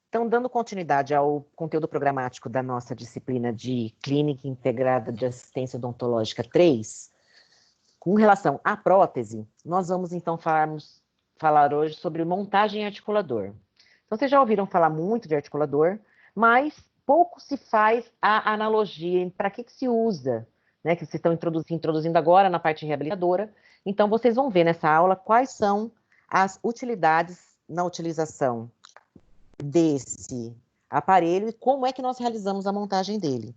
Então, dando continuidade ao conteúdo programático da nossa disciplina de Clínica Integrada de Assistência Odontológica 3, com relação à prótese, nós vamos então falar hoje sobre montagem articulador. Então, vocês já ouviram falar muito de articulador, mas pouco se faz a analogia para que se usa, né, que vocês estão introduzindo agora na parte reabilitadora. Então, vocês vão ver nessa aula quais são as utilidades na utilização desse aparelho e como é que nós realizamos a montagem dele.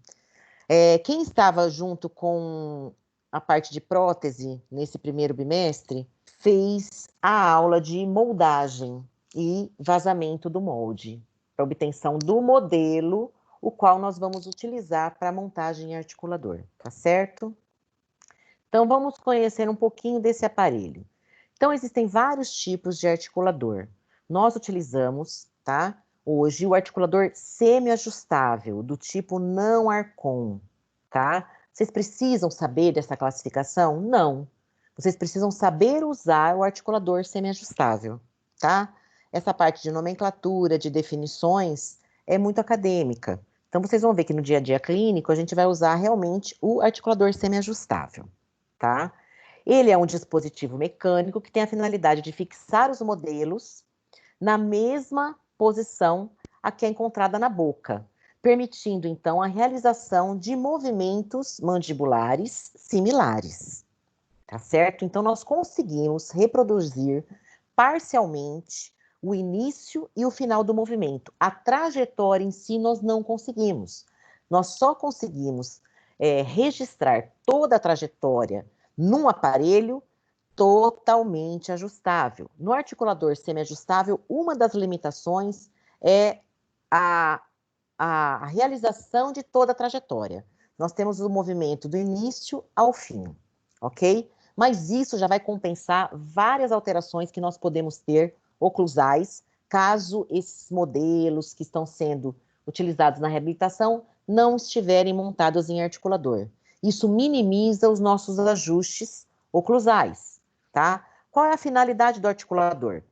Quem estava junto com a parte de prótese nesse primeiro bimestre fez a aula de moldagem e vazamento do molde, para obtenção do modelo, o qual nós vamos utilizar para a montagem em articulador, tá certo? Então, vamos conhecer um pouquinho desse aparelho. Então, existem vários tipos de articulador. Nós utilizamos, tá, hoje, o articulador semi-ajustável, do tipo não Arcon, tá? Vocês precisam saber dessa classificação? Não. Vocês precisam saber usar o articulador semi-ajustável, tá? Essa parte de nomenclatura, de definições, é muito acadêmica. Então, vocês vão ver que no dia a dia clínico, a gente vai usar realmente o articulador semi-ajustável, tá? Ele é um dispositivo mecânico que tem a finalidade de fixar os modelos na mesma posição a que é encontrada na boca, permitindo, então, a realização de movimentos mandibulares similares, tá certo? Então, nós conseguimos reproduzir parcialmente o início e o final do movimento. A trajetória em si nós não conseguimos. Nós só conseguimos registrar toda a trajetória num aparelho totalmente ajustável. No articulador semi-ajustável, uma das limitações é a realização de toda a trajetória. Nós temos o movimento do início ao fim, ok? Mas isso já vai compensar várias alterações que nós podemos ter oclusais, caso esses modelos que estão sendo utilizados na reabilitação não estiverem montados em articulador. Isso minimiza os nossos ajustes oclusais, tá? Qual é a finalidade do articulador?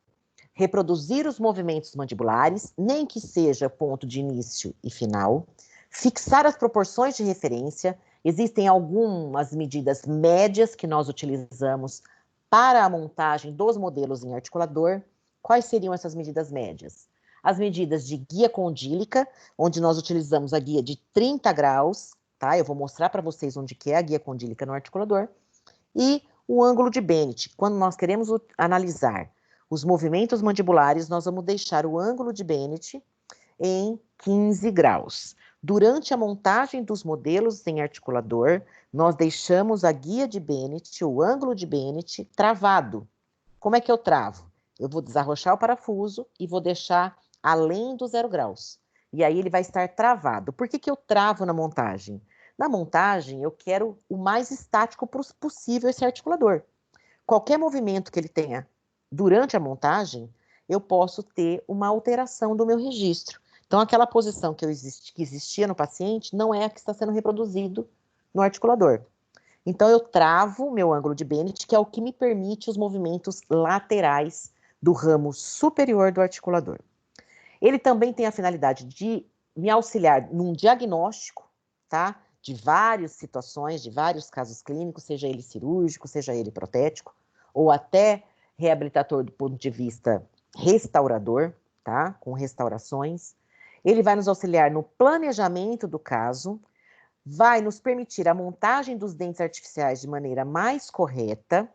Reproduzir os movimentos mandibulares, nem que seja ponto de início e final, fixar as proporções de referência. Existem algumas medidas médias que nós utilizamos para a montagem dos modelos em articulador. Quais seriam essas medidas médias? As medidas de guia condílica, onde nós utilizamos a guia de 30 graus, tá? Eu vou mostrar para vocês onde que é a guia condílica no articulador. E o ângulo de Bennett, quando nós queremos analisar os movimentos mandibulares, nós vamos deixar o ângulo de Bennett em 15 graus. Durante a montagem dos modelos em articulador, nós deixamos a guia de Bennett, o ângulo de Bennett, travado. Como é que eu travo? Eu vou desarrochar o parafuso e vou deixar além do 0 graus. E aí ele vai estar travado. Por que eu travo na montagem? Na montagem, eu quero o mais estático possível esse articulador. Qualquer movimento que ele tenha durante a montagem, eu posso ter uma alteração do meu registro. Então, aquela posição que existia no paciente não é a que está sendo reproduzido no articulador. Então, eu travo o meu ângulo de Bennett, que é o que me permite os movimentos laterais do ramo superior do articulador. Ele também tem a finalidade de me auxiliar num diagnóstico, tá? De várias situações, de vários casos clínicos, seja ele cirúrgico, seja ele protético, ou até reabilitador do ponto de vista restaurador, tá? Com restaurações. Ele vai nos auxiliar no planejamento do caso, vai nos permitir a montagem dos dentes artificiais de maneira mais correta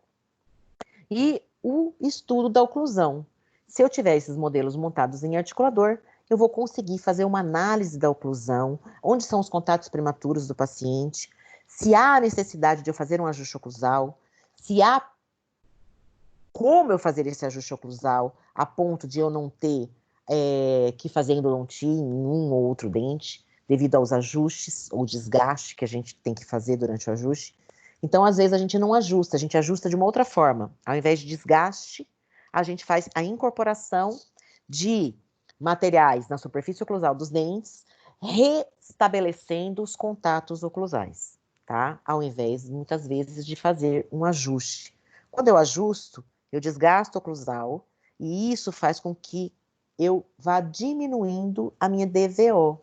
e o estudo da oclusão. Se eu tiver esses modelos montados em articulador, eu vou conseguir fazer uma análise da oclusão, onde são os contatos prematuros do paciente, se há necessidade de eu fazer um ajuste oclusal, se há como eu fazer esse ajuste oclusal a ponto de eu não ter que fazer endodontia em um ou outro dente, devido aos ajustes ou desgaste que a gente tem que fazer durante o ajuste. Então, às vezes, a gente não ajusta, a gente ajusta de uma outra forma. Ao invés de desgaste, a gente faz a incorporação de materiais na superfície oclusal dos dentes, restabelecendo os contatos oclusais, tá? Ao invés, muitas vezes, de fazer um ajuste. Quando eu ajusto, eu desgasto o oclusal, e isso faz com que eu vá diminuindo a minha DVO.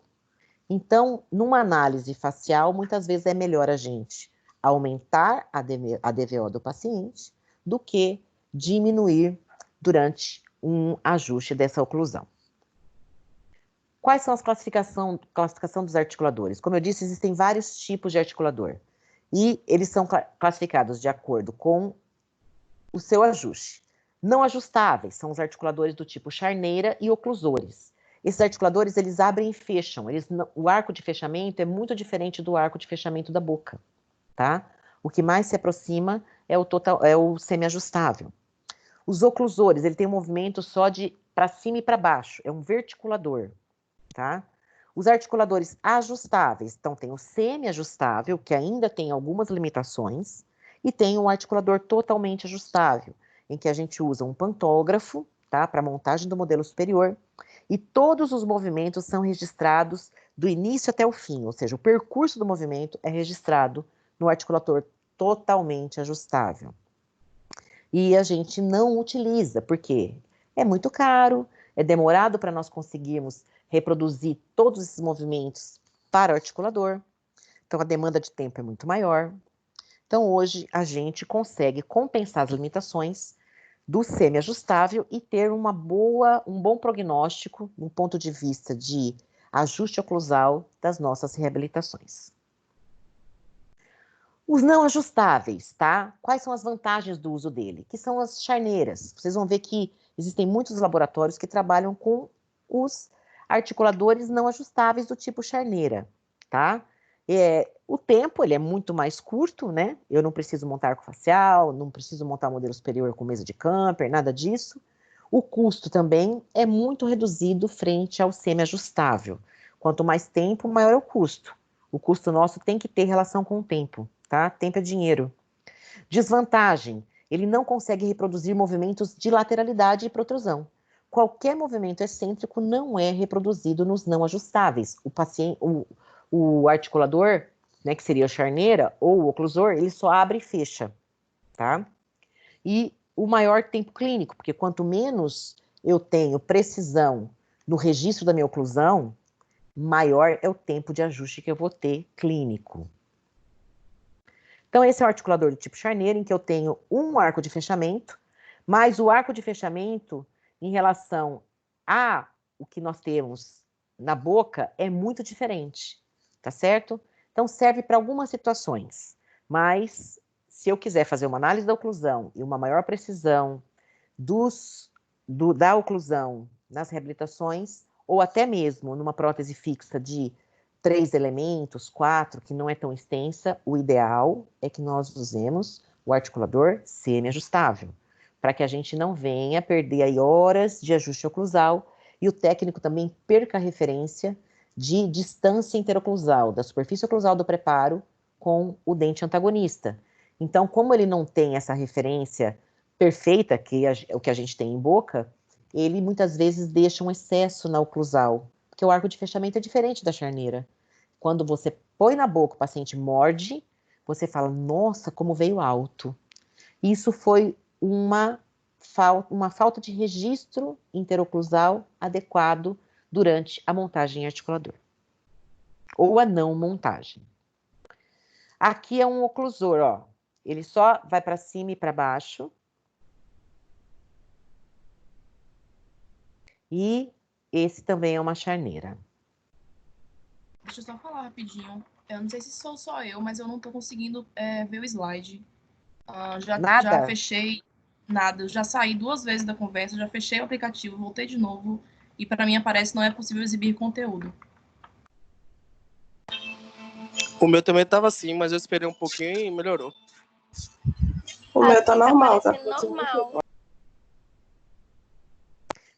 Então, numa análise facial, muitas vezes é melhor a gente aumentar a DVO do paciente do que diminuir durante um ajuste dessa oclusão. Quais são as classificação dos articuladores? Como eu disse, existem vários tipos de articulador. E eles são classificados de acordo com o seu ajuste. Não ajustáveis são os articuladores do tipo charneira e oclusores. Esses articuladores, eles abrem e fecham. O arco de fechamento é muito diferente do arco de fechamento da boca, tá? O que mais se aproxima é o semi-ajustável. Os oclusores, ele tem um movimento só de para cima e para baixo, é um verticulador, tá? Os articuladores ajustáveis, então tem o semi-ajustável, que ainda tem algumas limitações, e tem o articulador totalmente ajustável, em que a gente usa um pantógrafo, tá, para montagem do modelo superior, e todos os movimentos são registrados do início até o fim, ou seja, o percurso do movimento é registrado no articulador totalmente ajustável. E a gente não utiliza, porque é muito caro, é demorado para nós conseguirmos reproduzir todos esses movimentos para o articulador, então a demanda de tempo é muito maior. Então hoje a gente consegue compensar as limitações do semi-ajustável e ter um bom prognóstico, um ponto de vista de ajuste oclusal das nossas reabilitações. Os não ajustáveis, tá? Quais são as vantagens do uso dele? Que são as charneiras. Vocês vão ver que existem muitos laboratórios que trabalham com os articuladores não ajustáveis do tipo charneira, tá? O tempo, ele é muito mais curto, né? Eu não preciso montar arco facial, não preciso montar modelo superior com mesa de camper, nada disso. O custo também é muito reduzido frente ao semi-ajustável. Quanto mais tempo, maior é o custo. O custo nosso tem que ter relação com o tempo, tá? Tempo é dinheiro. Desvantagem, ele não consegue reproduzir movimentos de lateralidade e protrusão. Qualquer movimento excêntrico não é reproduzido nos não ajustáveis. O articulador, né, que seria a charneira ou o oclusor, ele só abre e fecha, tá? E o maior tempo clínico, porque quanto menos eu tenho precisão no registro da minha oclusão, maior é o tempo de ajuste que eu vou ter clínico. Então, esse é o articulador do tipo charneira, em que eu tenho um arco de fechamento, mas o arco de fechamento, em relação a o que nós temos na boca, é muito diferente, tá certo? Então, serve para algumas situações, mas se eu quiser fazer uma análise da oclusão e uma maior precisão da oclusão nas reabilitações, ou até mesmo numa prótese fixa de 3 elementos, 4, que não é tão extensa, o ideal é que nós usemos o articulador semi-ajustável, para que a gente não venha perder aí horas de ajuste oclusal e o técnico também perca a referência de distância interoclusal, da superfície oclusal do preparo com o dente antagonista. Então, como ele não tem essa referência perfeita, que é o que a gente tem em boca, ele muitas vezes deixa um excesso na oclusal, porque o arco de fechamento é diferente da charneira. Quando você põe na boca, o paciente morde, você fala, nossa, como veio alto. Isso foi uma falta de registro interoclusal adequado durante a montagem em articulador. Ou a não montagem. Aqui é um oclusor, ó. Ele só vai para cima e para baixo. E esse também é uma charneira. Deixa eu só falar rapidinho. Eu não sei se sou só eu, mas eu não tô conseguindo ver o slide. Já fechei nada. Eu já saí 2 vezes da conversa, já fechei o aplicativo, voltei de novo. E para mim aparece não é possível exibir conteúdo. O meu também tava assim, mas eu esperei um pouquinho e melhorou. O meu tá normal, tá normal.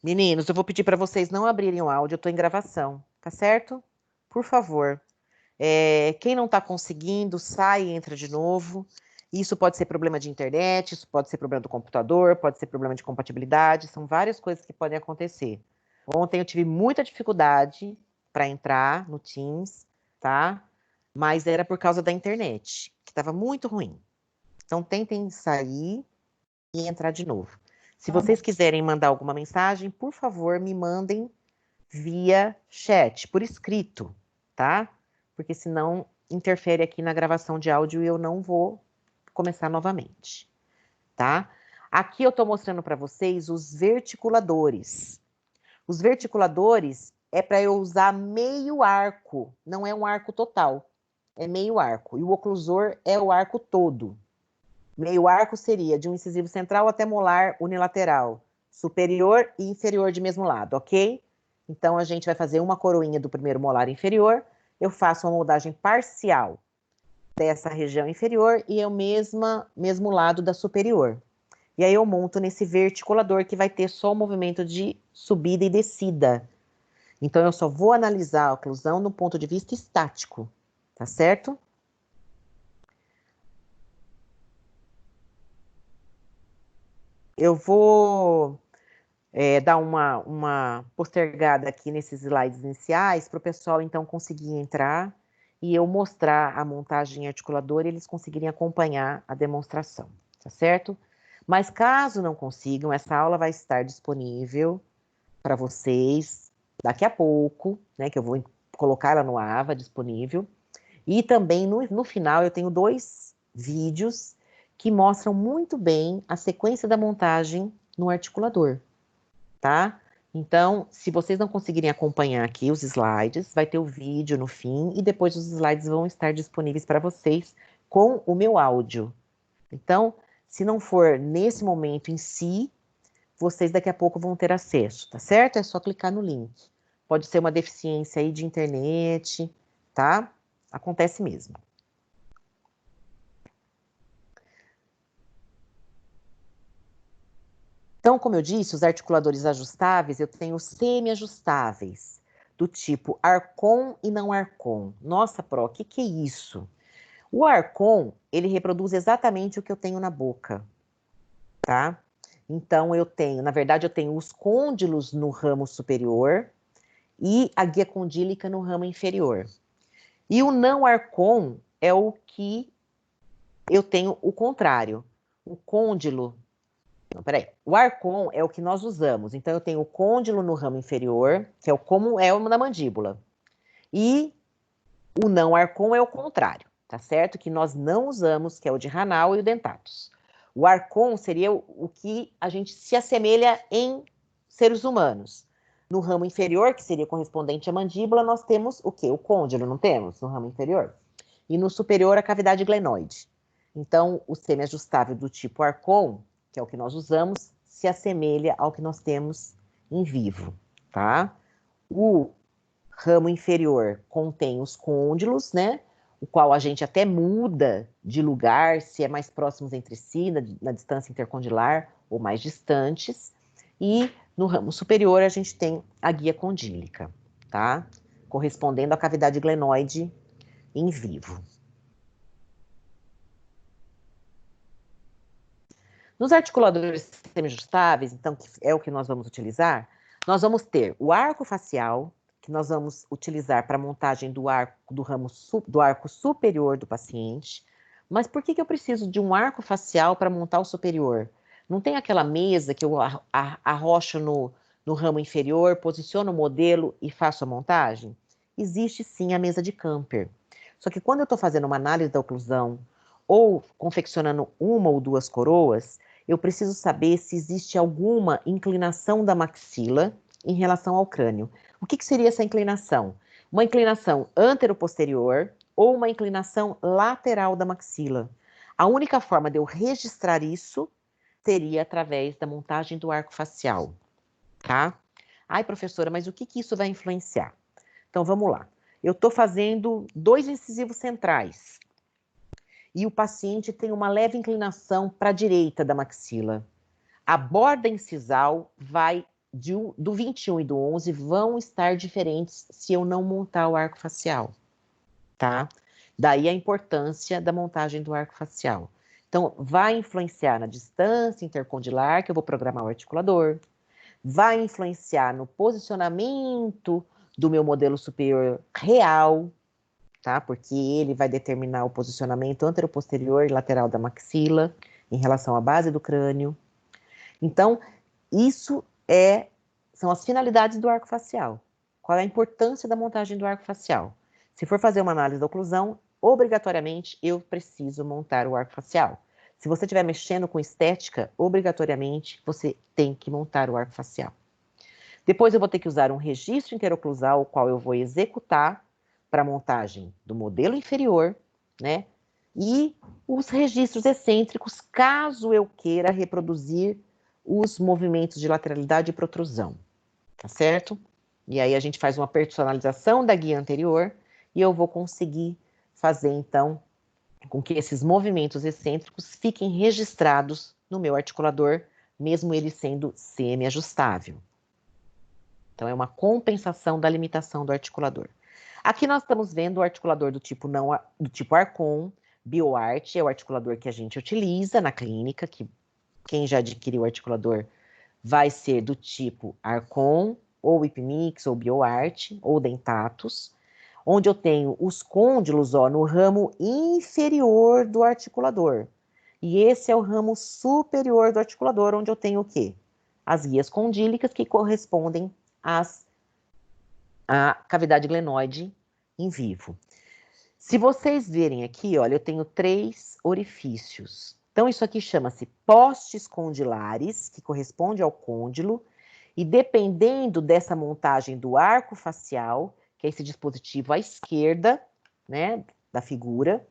Meninos, eu vou pedir para vocês não abrirem o áudio, eu estou em gravação, tá certo? Por favor. Quem não está conseguindo, sai e entra de novo. Isso pode ser problema de internet, isso pode ser problema do computador, pode ser problema de compatibilidade, são várias coisas que podem acontecer. Ontem eu tive muita dificuldade para entrar no Teams, tá? Mas era por causa da internet, que estava muito ruim. Então tentem sair e entrar de novo. Se vocês quiserem mandar alguma mensagem, por favor, me mandem via chat, por escrito, tá? Porque senão interfere aqui na gravação de áudio e eu não vou começar novamente, tá? Aqui eu estou mostrando para vocês os verticuladores. Os verticuladores é para eu usar meio arco, não é um arco total, é meio arco. E o oclusor é o arco todo. Meio arco seria de um incisivo central até molar unilateral, superior e inferior de mesmo lado, ok? Então, a gente vai fazer uma coroinha do primeiro molar inferior, eu faço uma moldagem parcial dessa região inferior e é o mesmo lado da superior. E aí eu monto nesse verticulador que vai ter só o movimento de subida e descida. Então, eu só vou analisar a oclusão do ponto de vista estático, tá certo? Eu vou dar uma postergada aqui nesses slides iniciais para o pessoal, então, conseguir entrar e eu mostrar a montagem articuladora e eles conseguirem acompanhar a demonstração, tá certo? Mas caso não consigam, essa aula vai estar disponível para vocês daqui a pouco, né, que eu vou colocar ela no AVA disponível. E também no final eu tenho 2 vídeos que mostram muito bem a sequência da montagem no articulador, tá? Então, se vocês não conseguirem acompanhar aqui os slides, vai ter o vídeo no fim e depois os slides vão estar disponíveis para vocês com o meu áudio. Então, se não for nesse momento em si, vocês daqui a pouco vão ter acesso, tá certo? É só clicar no link. Pode ser uma deficiência aí de internet, tá? Acontece mesmo. Então, como eu disse, os articuladores ajustáveis, eu tenho semi-ajustáveis, do tipo Arcon e não Arcon. Nossa, Pro, o que é isso? O Arcon, ele reproduz exatamente o que eu tenho na boca, tá? Então, na verdade, eu tenho os côndilos no ramo superior e a guia condílica no ramo inferior. E o não Arcon é o que eu tenho o contrário. O côndilo... Não, peraí. O Arcon é o que nós usamos. Então, eu tenho o côndilo no ramo inferior, que é como é o da mandíbula. E o não Arcon é o contrário, tá certo? Que nós não usamos, que é o de Hanau e o dentatus. O Arcon seria o que a gente se assemelha em seres humanos. No ramo inferior, que seria correspondente à mandíbula, nós temos o quê? O côndilo, não temos? No ramo inferior. E no superior, a cavidade glenoide. Então, o semi-ajustável do tipo Arcon, que é o que nós usamos, se assemelha ao que nós temos em vivo, tá? O ramo inferior contém os côndilos, né? O qual a gente até muda de lugar, se é mais próximos entre si, na distância intercondilar, ou mais distantes. E no ramo superior a gente tem a guia condílica, tá? Correspondendo à cavidade glenoide em vivo. Nos articuladores semi-ajustáveis, então, que é o que nós vamos utilizar, nós vamos ter o arco facial, que nós vamos utilizar para a montagem do arco superior do paciente. Mas por que eu preciso de um arco facial para montar o superior? Não tem aquela mesa que eu arrocho no ramo inferior, posiciono o modelo e faço a montagem? Existe sim a mesa de Camper. Só que quando eu estou fazendo uma análise da oclusão ou confeccionando uma ou 2 coroas, eu preciso saber se existe alguma inclinação da maxila em relação ao crânio. O que seria essa inclinação? Uma inclinação antero-posterior ou uma inclinação lateral da maxila. A única forma de eu registrar isso seria através da montagem do arco facial, tá? Ai, professora, mas o que isso vai influenciar? Então, vamos lá. Eu estou fazendo 2 incisivos centrais e o paciente tem uma leve inclinação para a direita da maxila. A borda incisal do 21 e do 11 vão estar diferentes se eu não montar o arco facial, tá? Daí a importância da montagem do arco facial. Então, vai influenciar na distância intercondilar, que eu vou programar o articulador, vai influenciar no posicionamento do meu modelo superior real, tá? Porque ele vai determinar o posicionamento antero-posterior e lateral da maxila em relação à base do crânio. Então, isso são as finalidades do arco facial. Qual é a importância da montagem do arco facial? Se for fazer uma análise da oclusão, obrigatoriamente eu preciso montar o arco facial. Se você estiver mexendo com estética, obrigatoriamente você tem que montar o arco facial. Depois eu vou ter que usar um registro interoclusal, o qual eu vou executar para a montagem do modelo inferior, né? E os registros excêntricos, caso eu queira reproduzir os movimentos de lateralidade e protrusão, tá certo? E aí a gente faz uma personalização da guia anterior e eu vou conseguir fazer, então, com que esses movimentos excêntricos fiquem registrados no meu articulador, mesmo ele sendo semi-ajustável. Então, é uma compensação da limitação do articulador. Aqui nós estamos vendo o articulador do tipo Arcon, BioArt, é o articulador que a gente utiliza na clínica, que quem já adquiriu o articulador vai ser do tipo Arcon, ou Ipmix, ou BioArt, ou Dentatus, onde eu tenho os côndilos no ramo inferior do articulador. E esse é o ramo superior do articulador, onde eu tenho o quê? As guias condílicas que correspondem à cavidade glenoide em vivo. Se vocês verem aqui, olha, eu tenho 3 orifícios. Então, isso aqui chama-se postes condilares, que corresponde ao côndilo, e dependendo dessa montagem do arco facial, que é esse dispositivo à esquerda, né, da figura,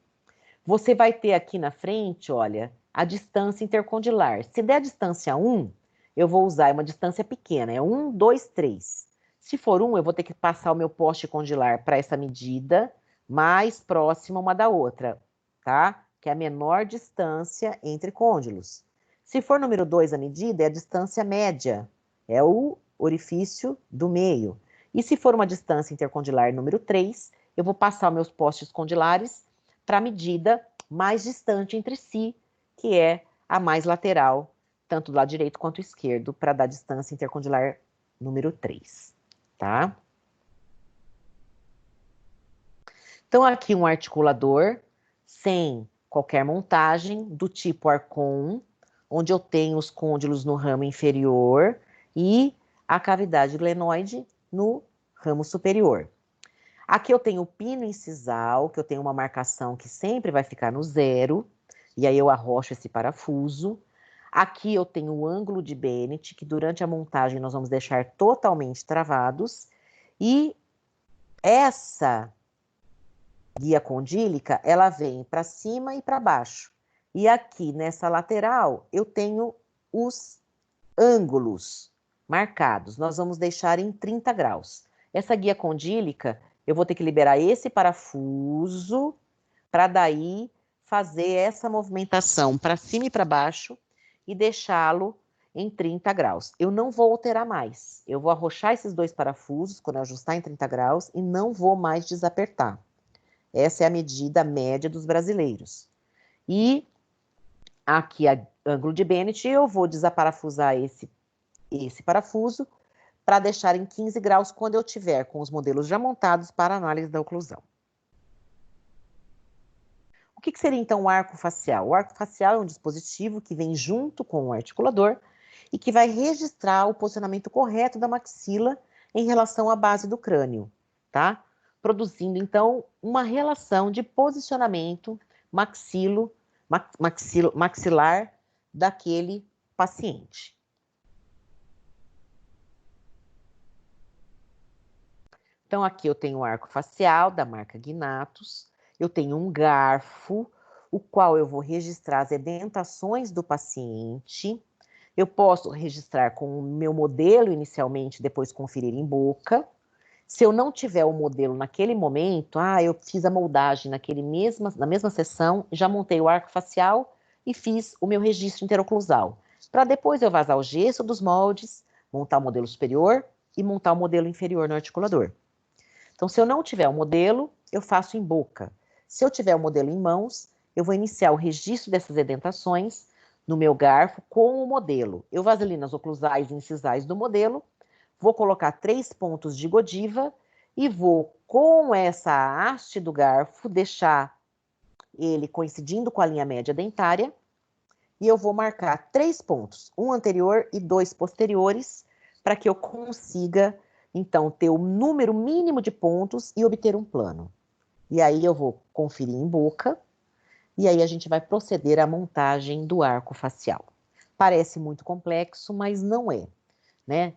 você vai ter aqui na frente, olha, a distância intercondilar. Se der a distância 1, eu vou usar uma distância pequena, é 1, 2, 3. Se for 1, eu vou ter que passar o meu poste condilar para essa medida mais próxima uma da outra, tá? Que é a menor distância entre côndilos. Se for número 2 a medida, é a distância média, é o orifício do meio. E se for uma distância intercondilar número 3, eu vou passar meus postes condilares para a medida mais distante entre si, que é a mais lateral, tanto do lado direito quanto esquerdo, para dar distância intercondilar número 3, tá? Então, aqui um articulador sem qualquer montagem, do tipo Arcon, onde eu tenho os côndilos no ramo inferior e a cavidade glenoide no ramo superior. Aqui eu tenho o pino incisal, que eu tenho uma marcação que sempre vai ficar no 0, e aí eu arrocho esse parafuso. Aqui eu tenho o ângulo de Bennett, que durante a montagem nós vamos deixar totalmente travados. E essa guia condílica, ela vem para cima e para baixo. E aqui nessa lateral eu tenho os ângulos marcados. Nós vamos deixar em 30 graus. Essa guia condílica, eu vou ter que liberar esse parafuso para daí fazer essa movimentação para cima e para baixo e deixá-lo em 30 graus. Eu não vou alterar mais. Eu vou arrochar esses 2 parafusos quando eu ajustar em 30 graus e não vou mais desapertar. Essa é a medida média dos brasileiros. E aqui a ângulo de Bennett, eu vou desaparafusar esse parafuso para deixar em 15 graus quando eu tiver com os modelos já montados para análise da oclusão. O que seria então o arco facial? O arco facial é um dispositivo que vem junto com o articulador e que vai registrar o posicionamento correto da maxila em relação à base do crânio, tá? Produzindo então uma relação de posicionamento maxilar daquele paciente. Então, aqui eu tenho o arco facial da marca Gnatus, eu tenho um garfo, o qual eu vou registrar as edentações do paciente. Eu posso registrar com o meu modelo inicialmente, depois conferir em boca. Se eu não tiver o modelo naquele momento, eu fiz a moldagem na mesma sessão, já montei o arco facial e fiz o meu registro interoclusal. Para depois eu vazar o gesso dos moldes, montar o modelo superior e montar o modelo inferior no articulador. Então, se eu não tiver o modelo, eu faço em boca. Se eu tiver o modelo em mãos, eu vou iniciar o registro dessas edentações no meu garfo com o modelo. Eu vaselino as oclusais e incisais do modelo, vou colocar 3 pontos de Godiva e vou, com essa haste do garfo, deixar ele coincidindo com a linha média dentária e eu vou marcar 3 pontos, um anterior e 2 posteriores, para que eu consiga, então, ter o número mínimo de pontos e obter um plano. E aí eu vou conferir em boca, e aí a gente vai proceder à montagem do arco facial. Parece muito complexo, mas não é, né?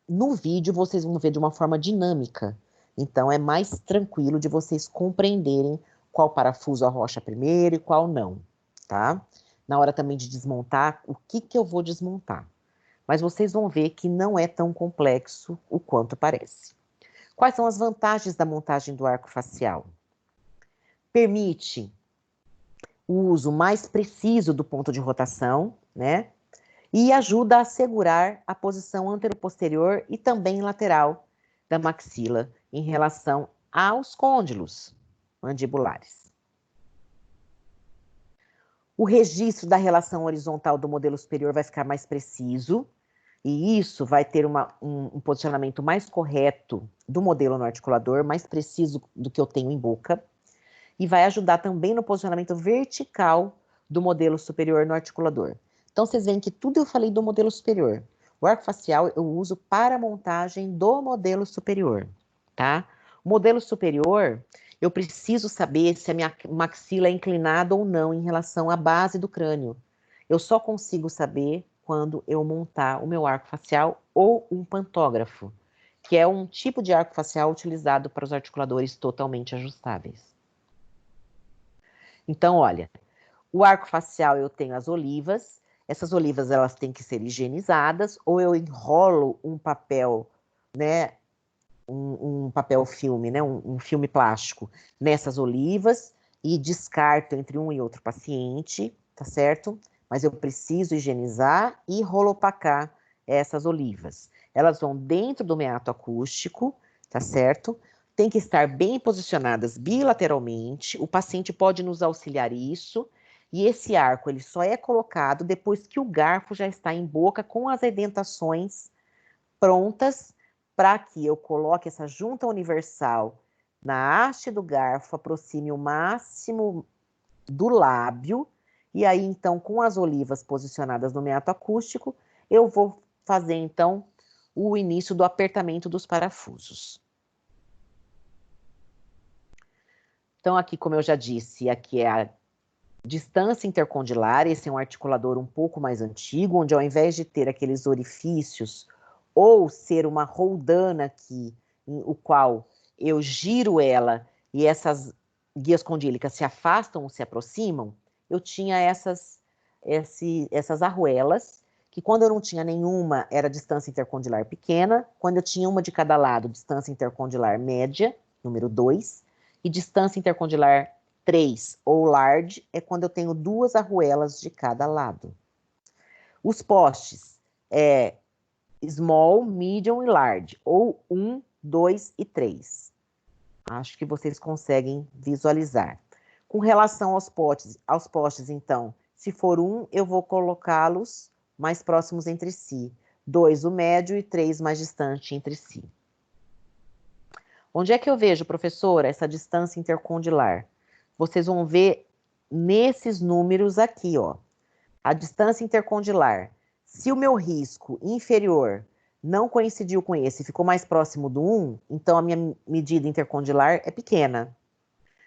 No vídeo vocês vão ver de uma forma dinâmica, então é mais tranquilo de vocês compreenderem qual parafuso arrocha primeiro e qual não, tá? Na hora também de desmontar, o que eu vou desmontar. Mas vocês vão ver que não é tão complexo o quanto parece. Quais são as vantagens da montagem do arco facial? Permite o uso mais preciso do ponto de rotação, né? E ajuda a assegurar a posição anteroposterior e também lateral da maxila em relação aos côndilos mandibulares. O registro da relação horizontal do modelo superior vai ficar mais preciso, e isso vai ter um posicionamento mais correto do modelo no articulador, mais preciso do que eu tenho em boca, e vai ajudar também no posicionamento vertical do modelo superior no articulador. Então, vocês veem que tudo eu falei do modelo superior. O arco facial eu uso para a montagem do modelo superior, tá? O modelo superior, eu preciso saber se a minha maxila é inclinada ou não em relação à base do crânio. Eu só consigo saber quando eu montar o meu arco facial ou um pantógrafo, que é um tipo de arco facial utilizado para os articuladores totalmente ajustáveis. Então, olha, o arco facial eu tenho as olivas. Essas olivas elas têm que ser higienizadas, ou eu enrolo um papel, né, um papel filme, né, um filme plástico nessas olivas e descarto entre um e outro paciente, tá certo? Mas eu preciso higienizar e rolopacar essas olivas. Elas vão dentro do meato acústico, tá certo? Tem que estar bem posicionadas bilateralmente. O paciente pode nos auxiliar isso. E esse arco ele só é colocado depois que o garfo já está em boca com as edentações prontas para que eu coloque essa junta universal na haste do garfo, aproxime o máximo do lábio, e aí então com as olivas posicionadas no meato acústico, eu vou fazer então o início do apertamento dos parafusos. Então aqui, como eu já disse, aqui é a distância intercondilar. Esse é um articulador um pouco mais antigo, onde ao invés de ter aqueles orifícios ou ser uma roldana aqui, o qual eu giro ela e essas guias condílicas se afastam ou se aproximam, eu tinha essas arruelas, que quando eu não tinha nenhuma, era distância intercondilar pequena, quando eu tinha uma de cada lado, distância intercondilar média, número 2, e distância intercondilar 3 ou large é quando eu tenho 2 arruelas de cada lado. Os postes é small, medium e large, ou 1, 2 e 3. Acho que vocês conseguem visualizar. Com relação aos postes, então, se for 1, eu vou colocá-los mais próximos entre si. 2, o médio, e 3, mais distante entre si. Onde é que eu vejo, professora, essa distância intercondilar? Vocês vão ver nesses números aqui, ó. A distância intercondilar. Se o meu risco inferior não coincidiu com esse, ficou mais próximo do 1, então a minha medida intercondilar é pequena.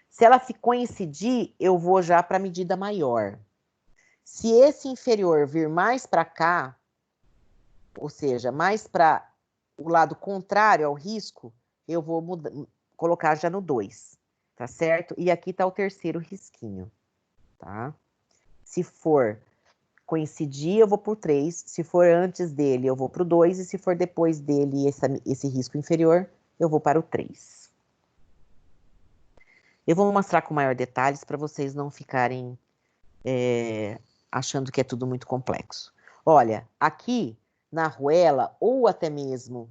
Se ela coincidir, eu vou já para a medida maior. Se esse inferior vir mais para cá, ou seja, mais para o lado contrário ao risco, eu vou colocar já no 2, tá certo? E aqui está o terceiro risquinho, tá? Se for coincidir, eu vou para o 3. Se for antes dele, eu vou para o 2. E se for depois dele, esse risco inferior, eu vou para o 3. Eu vou mostrar com maior detalhes para vocês não ficarem achando que é tudo muito complexo. Olha, aqui na arruela, ou até mesmo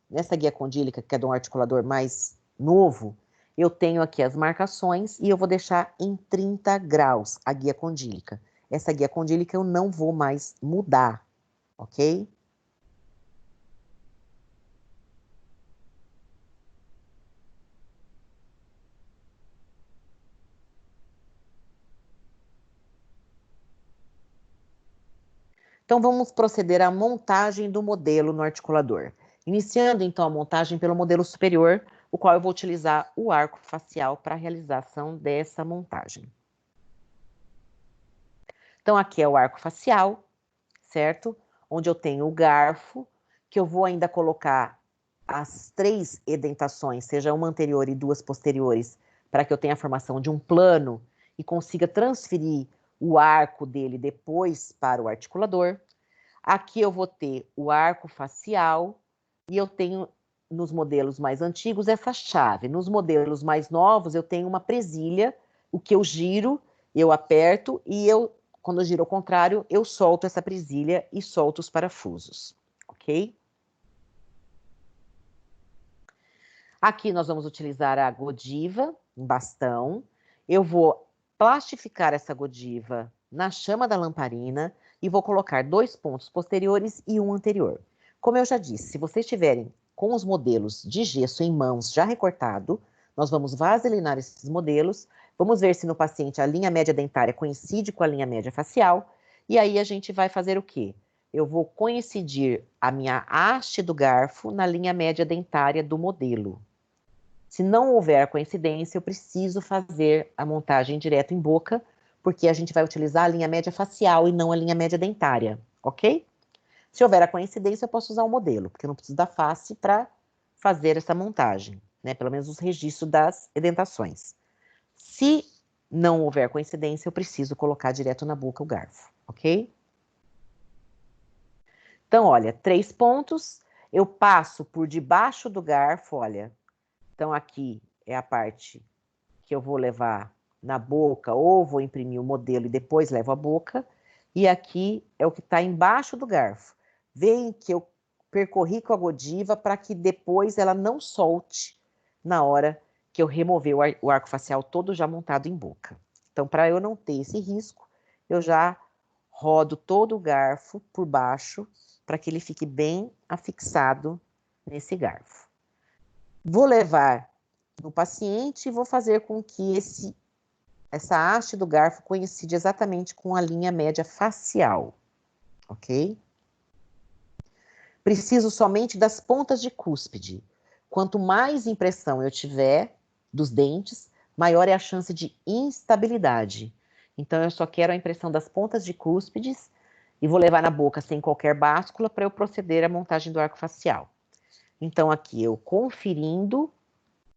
nessa guia condílica, que é de um articulador mais novo, eu tenho aqui as marcações e eu vou deixar em 30 graus a guia condílica. Essa guia condílica eu não vou mais mudar, ok? Então, vamos proceder à montagem do modelo no articulador. Iniciando, então, a montagem pelo modelo superior, o qual eu vou utilizar o arco facial para a realização dessa montagem. Então, aqui é o arco facial, certo? Onde eu tenho o garfo, que eu vou ainda colocar as 3 edentações, seja uma anterior e 2 posteriores, para que eu tenha a formação de um plano e consiga transferir o arco dele depois para o articulador. Aqui eu vou ter o arco facial e eu tenho, nos modelos mais antigos, essa chave. Nos modelos mais novos, eu tenho uma presilha, o que eu giro, eu aperto e quando eu giro ao contrário, eu solto essa presilha e solto os parafusos, ok? Aqui nós vamos utilizar a godiva, um bastão. Eu vou plastificar essa godiva na chama da lamparina e vou colocar 2 pontos posteriores e um anterior. Como eu já disse, se vocês estiverem com os modelos de gesso em mãos já recortado, nós vamos vaselinar esses modelos, vamos ver se no paciente a linha média dentária coincide com a linha média facial, e aí a gente vai fazer o quê? Eu vou coincidir a minha haste do garfo na linha média dentária do modelo. Se não houver coincidência, eu preciso fazer a montagem direto em boca, porque a gente vai utilizar a linha média facial e não a linha média dentária, ok? Se houver a coincidência, eu posso usar o modelo, porque eu não preciso da face para fazer essa montagem, né? Pelo menos os registros das edentações. Se não houver coincidência, eu preciso colocar direto na boca o garfo, ok? Então, olha, 3 pontos, eu passo por debaixo do garfo, olha. Então, aqui é a parte que eu vou levar na boca, ou vou imprimir o modelo e depois levo a boca. E aqui é o que está embaixo do garfo. Veem que eu percorri com a godiva para que depois ela não solte na hora que eu remover o arco facial todo já montado em boca. Então, para eu não ter esse risco, eu já rodo todo o garfo por baixo para que ele fique bem afixado nesse garfo. Vou levar no paciente e vou fazer com que essa haste do garfo coincide exatamente com a linha média facial, ok? Preciso somente das pontas de cúspide. Quanto mais impressão eu tiver dos dentes, maior é a chance de instabilidade. Então, eu só quero a impressão das pontas de cúspides e vou levar na boca sem qualquer báscula para eu proceder à montagem do arco facial. Então, aqui eu conferindo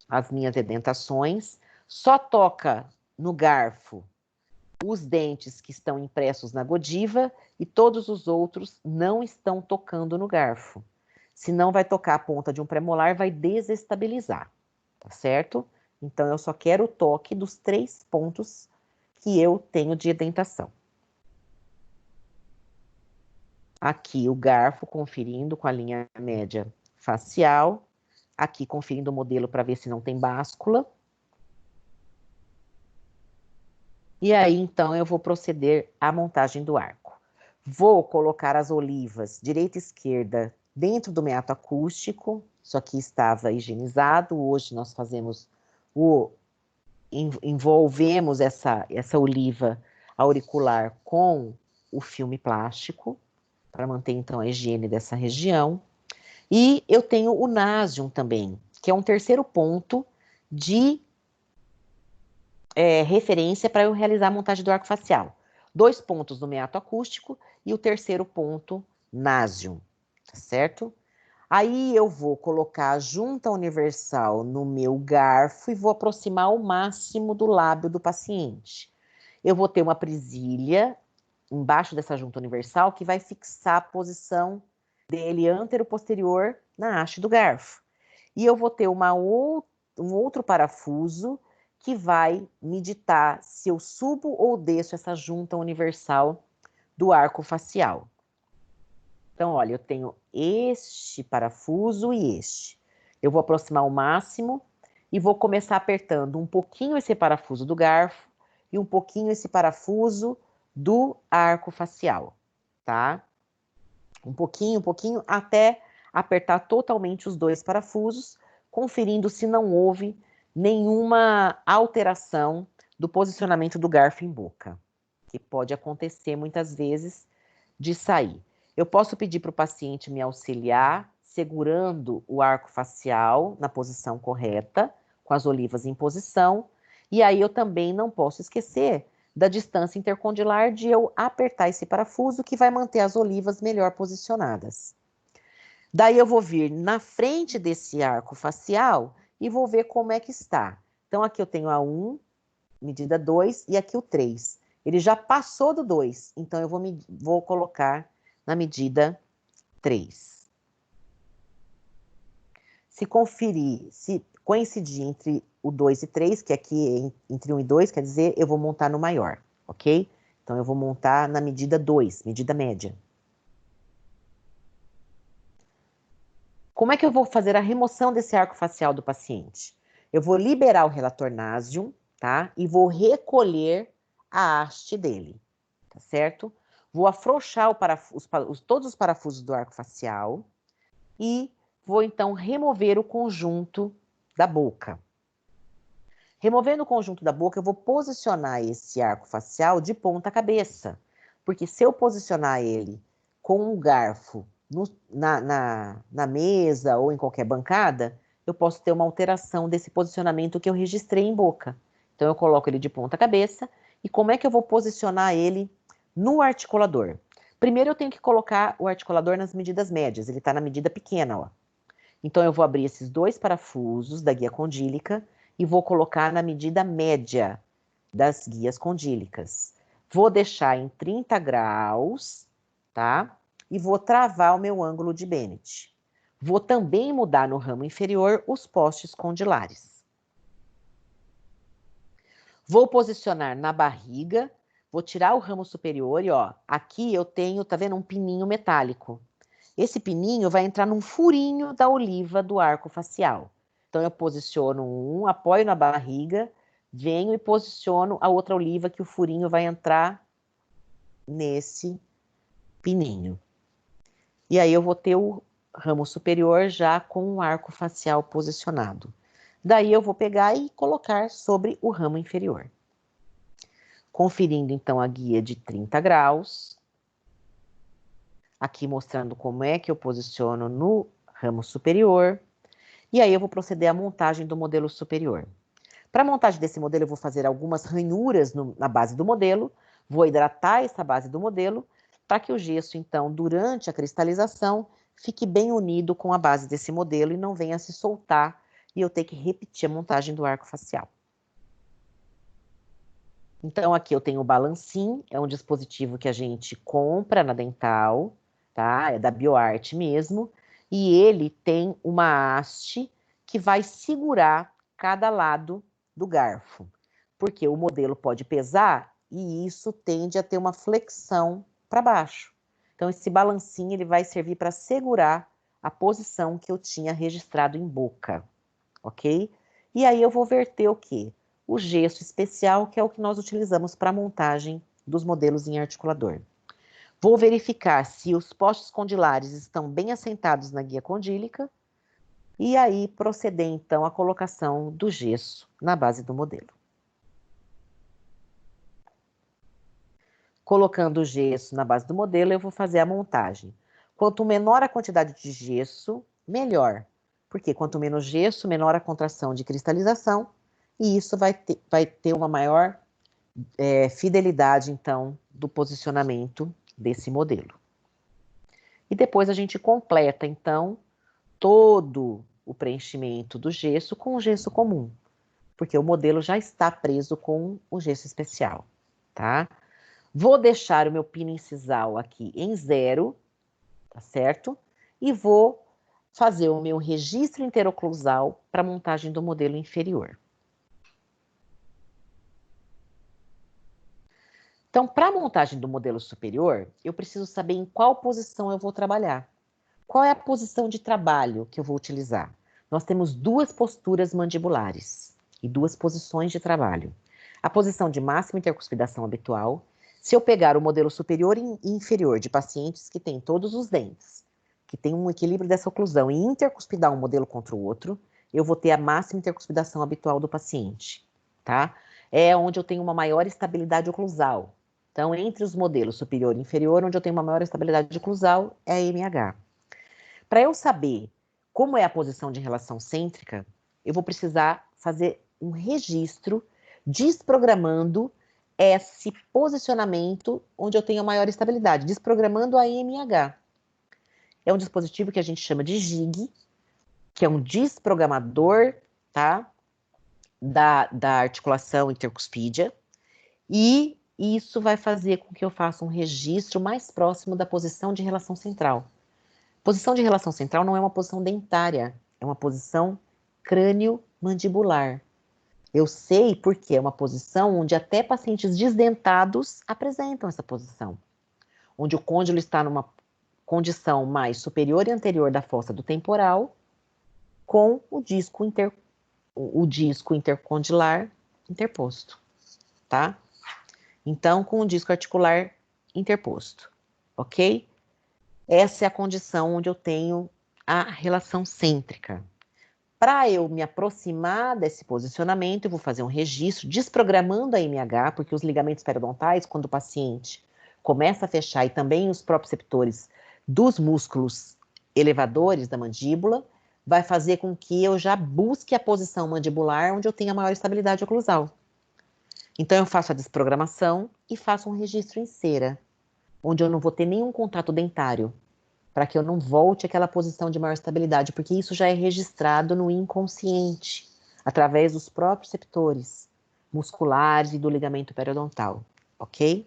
as minhas edentações, só toca no garfo os dentes que estão impressos na godiva e todos os outros não estão tocando no garfo. Se não vai tocar a ponta de um premolar, vai desestabilizar, tá certo? Então, eu só quero o toque dos 3 pontos que eu tenho de edentação. Aqui o garfo conferindo com a linha média facial. Aqui conferindo o modelo para ver se não tem báscula. E aí, então, eu vou proceder à montagem do arco. Vou colocar as olivas direita e esquerda dentro do meato acústico. Isso aqui estava higienizado. Hoje nós fazemos envolvemos essa oliva auricular com o filme plástico, para manter, então, a higiene dessa região. E eu tenho o násium também, que é um terceiro ponto de referência para eu realizar a montagem do arco facial. 2 pontos no meato acústico e o terceiro ponto, násium, tá certo? Aí eu vou colocar a junta universal no meu garfo e vou aproximar ao máximo do lábio do paciente. Eu vou ter uma presilha embaixo dessa junta universal que vai fixar a posição dele antero-posterior na haste do garfo. E eu vou ter um outro parafuso que vai me ditar se eu subo ou desço essa junta universal do arco facial. Então, olha, eu tenho este parafuso e este. Eu vou aproximar ao máximo e vou começar apertando um pouquinho esse parafuso do garfo e um pouquinho esse parafuso do arco facial, tá? Um pouquinho, até apertar totalmente os 2 parafusos, conferindo se não houve nenhuma alteração do posicionamento do garfo em boca, que pode acontecer muitas vezes de sair. Eu posso pedir para o paciente me auxiliar, segurando o arco facial na posição correta, com as olivas em posição, e aí eu também não posso esquecer da distância intercondilar de eu apertar esse parafuso que vai manter as olivas melhor posicionadas. Daí eu vou vir na frente desse arco facial e vou ver como é que está. Então aqui eu tenho a 1, medida 2, e aqui o 3. Ele já passou do 2, então eu vou colocar na medida 3. Se conferir, se coincidir entre o 2 e 3, que aqui é entre 1 e 2, quer dizer, eu vou montar no maior, ok? Então eu vou montar na medida 2, medida média. Como é que eu vou fazer a remoção desse arco facial do paciente? Eu vou liberar o relator násium, tá? E vou recolher a haste dele, tá certo? Vou afrouxar todos os parafusos do arco facial e vou, então, remover o conjunto da boca. Removendo o conjunto da boca, eu vou posicionar esse arco facial de ponta cabeça, porque se eu posicionar ele com um garfo na mesa ou em qualquer bancada, eu posso ter uma alteração desse posicionamento que eu registrei em boca. Então, eu coloco ele de ponta cabeça. E como é que eu vou posicionar ele no articulador? Primeiro, eu tenho que colocar o articulador nas medidas médias. Ele está na medida pequena, ó. Então, eu vou abrir esses 2 parafusos da guia condílica e vou colocar na medida média das guias condílicas. Vou deixar em 30 graus, tá? E vou travar o meu ângulo de Bennett. Vou também mudar no ramo inferior os postes condilares. Vou posicionar na barriga, vou tirar o ramo superior e, ó, aqui eu tenho, tá vendo, um pininho metálico. Esse pininho vai entrar num furinho da oliva do arco facial. Então, eu posiciono um, apoio na barriga, venho e posiciono a outra oliva que o furinho vai entrar nesse pininho. E aí eu vou ter o ramo superior já com o arco facial posicionado. Daí eu vou pegar e colocar sobre o ramo inferior. Conferindo então a guia de 30 graus. Aqui mostrando como é que eu posiciono no ramo superior. E aí eu vou proceder à montagem do modelo superior. Para a montagem desse modelo eu vou fazer algumas ranhuras na base do modelo. Vou hidratar essa base do modelo para que o gesso, então, durante a cristalização, fique bem unido com a base desse modelo e não venha a se soltar e eu ter que repetir a montagem do arco facial. Então, aqui eu tenho o Balancin, é um dispositivo que a gente compra na Dental, tá? É da BioArt mesmo, e ele tem uma haste que vai segurar cada lado do garfo, porque o modelo pode pesar e isso tende a ter uma flexão para baixo. Então, esse balancinho ele vai servir para segurar a posição que eu tinha registrado em boca, ok? E aí eu vou verter o quê? O gesso especial, que é o que nós utilizamos para a montagem dos modelos em articulador. Vou verificar se os postes condilares estão bem assentados na guia condílica e aí proceder então à colocação do gesso na base do modelo. Colocando o gesso na base do modelo, eu vou fazer a montagem. Quanto menor a quantidade de gesso, melhor. Porque quanto menos gesso, menor a contração de cristalização, e isso vai ter uma maior fidelidade, então, do posicionamento desse modelo. E depois a gente completa, então, todo o preenchimento do gesso com o gesso comum, porque o modelo já está preso com o gesso especial, tá? Vou deixar o meu pino incisal aqui em 0, tá certo? E vou fazer o meu registro interoclusal para a montagem do modelo inferior. Então, para a montagem do modelo superior, eu preciso saber em qual posição eu vou trabalhar. Qual é a posição de trabalho que eu vou utilizar? Nós temos 2 posturas mandibulares e 2 posições de trabalho. A posição de máxima intercuspidação habitual. Se eu pegar o modelo superior e inferior de pacientes que têm todos os dentes, que tem um equilíbrio dessa oclusão e intercuspidar um modelo contra o outro, eu vou ter a máxima intercuspidação habitual do paciente, tá? É onde eu tenho uma maior estabilidade oclusal. Então, entre os modelos superior e inferior, onde eu tenho uma maior estabilidade oclusal, é a MH. Para eu saber como é a posição de relação cêntrica, eu vou precisar fazer um registro desprogramando esse posicionamento onde eu tenho a maior estabilidade, desprogramando a MH. É um dispositivo que a gente chama de JIG, que é um desprogramador, tá? Da articulação intercuspídea, e isso vai fazer com que eu faça um registro mais próximo da posição de relação central. Posição de relação central não é uma posição dentária, é uma posição crânio-mandibular. Eu sei porque é uma posição onde até pacientes desdentados apresentam essa posição, onde o côndilo está numa condição mais superior e anterior da fossa do temporal, com o disco intercondilar interposto, tá? Então, com o disco articular interposto, ok? Essa é a condição onde eu tenho a relação cêntrica. Para eu me aproximar desse posicionamento, eu vou fazer um registro desprogramando a MH, porque os ligamentos periodontais, quando o paciente começa a fechar, e também os proprioceptores dos músculos elevadores da mandíbula, vai fazer com que eu já busque a posição mandibular onde eu tenho a maior estabilidade oclusal. Então, eu faço a desprogramação e faço um registro em cera, onde eu não vou ter nenhum contato dentário, para que eu não volte àquela posição de maior estabilidade, porque isso já é registrado no inconsciente, através dos próprios receptores musculares e do ligamento periodontal, ok?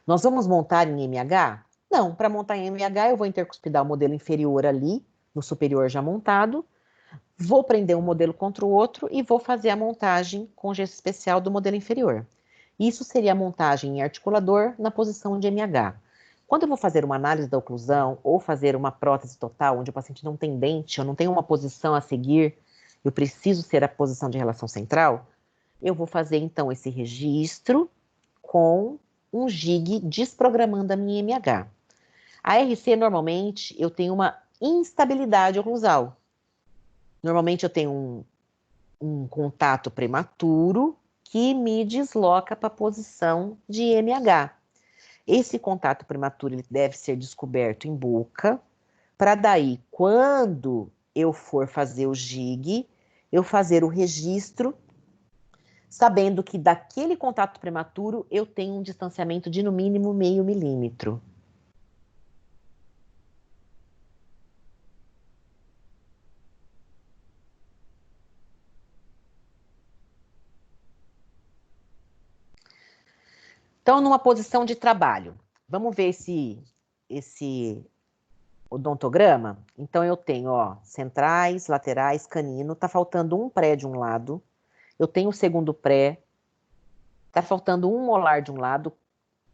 Nós vamos montar em MH? Não, para montar em MH eu vou intercuspidar o modelo inferior ali, no superior já montado, vou prender um modelo contra o outro e vou fazer a montagem com gesso especial do modelo inferior. Isso seria a montagem em articulador na posição de MH. Quando eu vou fazer uma análise da oclusão ou fazer uma prótese total, onde o paciente não tem dente, eu não tenho uma posição a seguir, eu preciso ser a posição de relação central, eu vou fazer então esse registro com um JIG desprogramando a minha MH. A RC, normalmente, eu tenho uma instabilidade oclusal. Normalmente eu tenho um contato prematuro que me desloca para a posição de MH. Esse contato prematuro ele deve ser descoberto em boca, para daí, quando eu for fazer o JIG, eu fazer o registro, sabendo que daquele contato prematuro eu tenho um distanciamento de no mínimo 0,5 milímetro. Então, numa posição de trabalho, vamos ver esse odontograma? Então, eu tenho, ó, centrais, laterais, canino, tá faltando um pré de um lado, eu tenho o segundo pré, tá faltando um molar de um lado,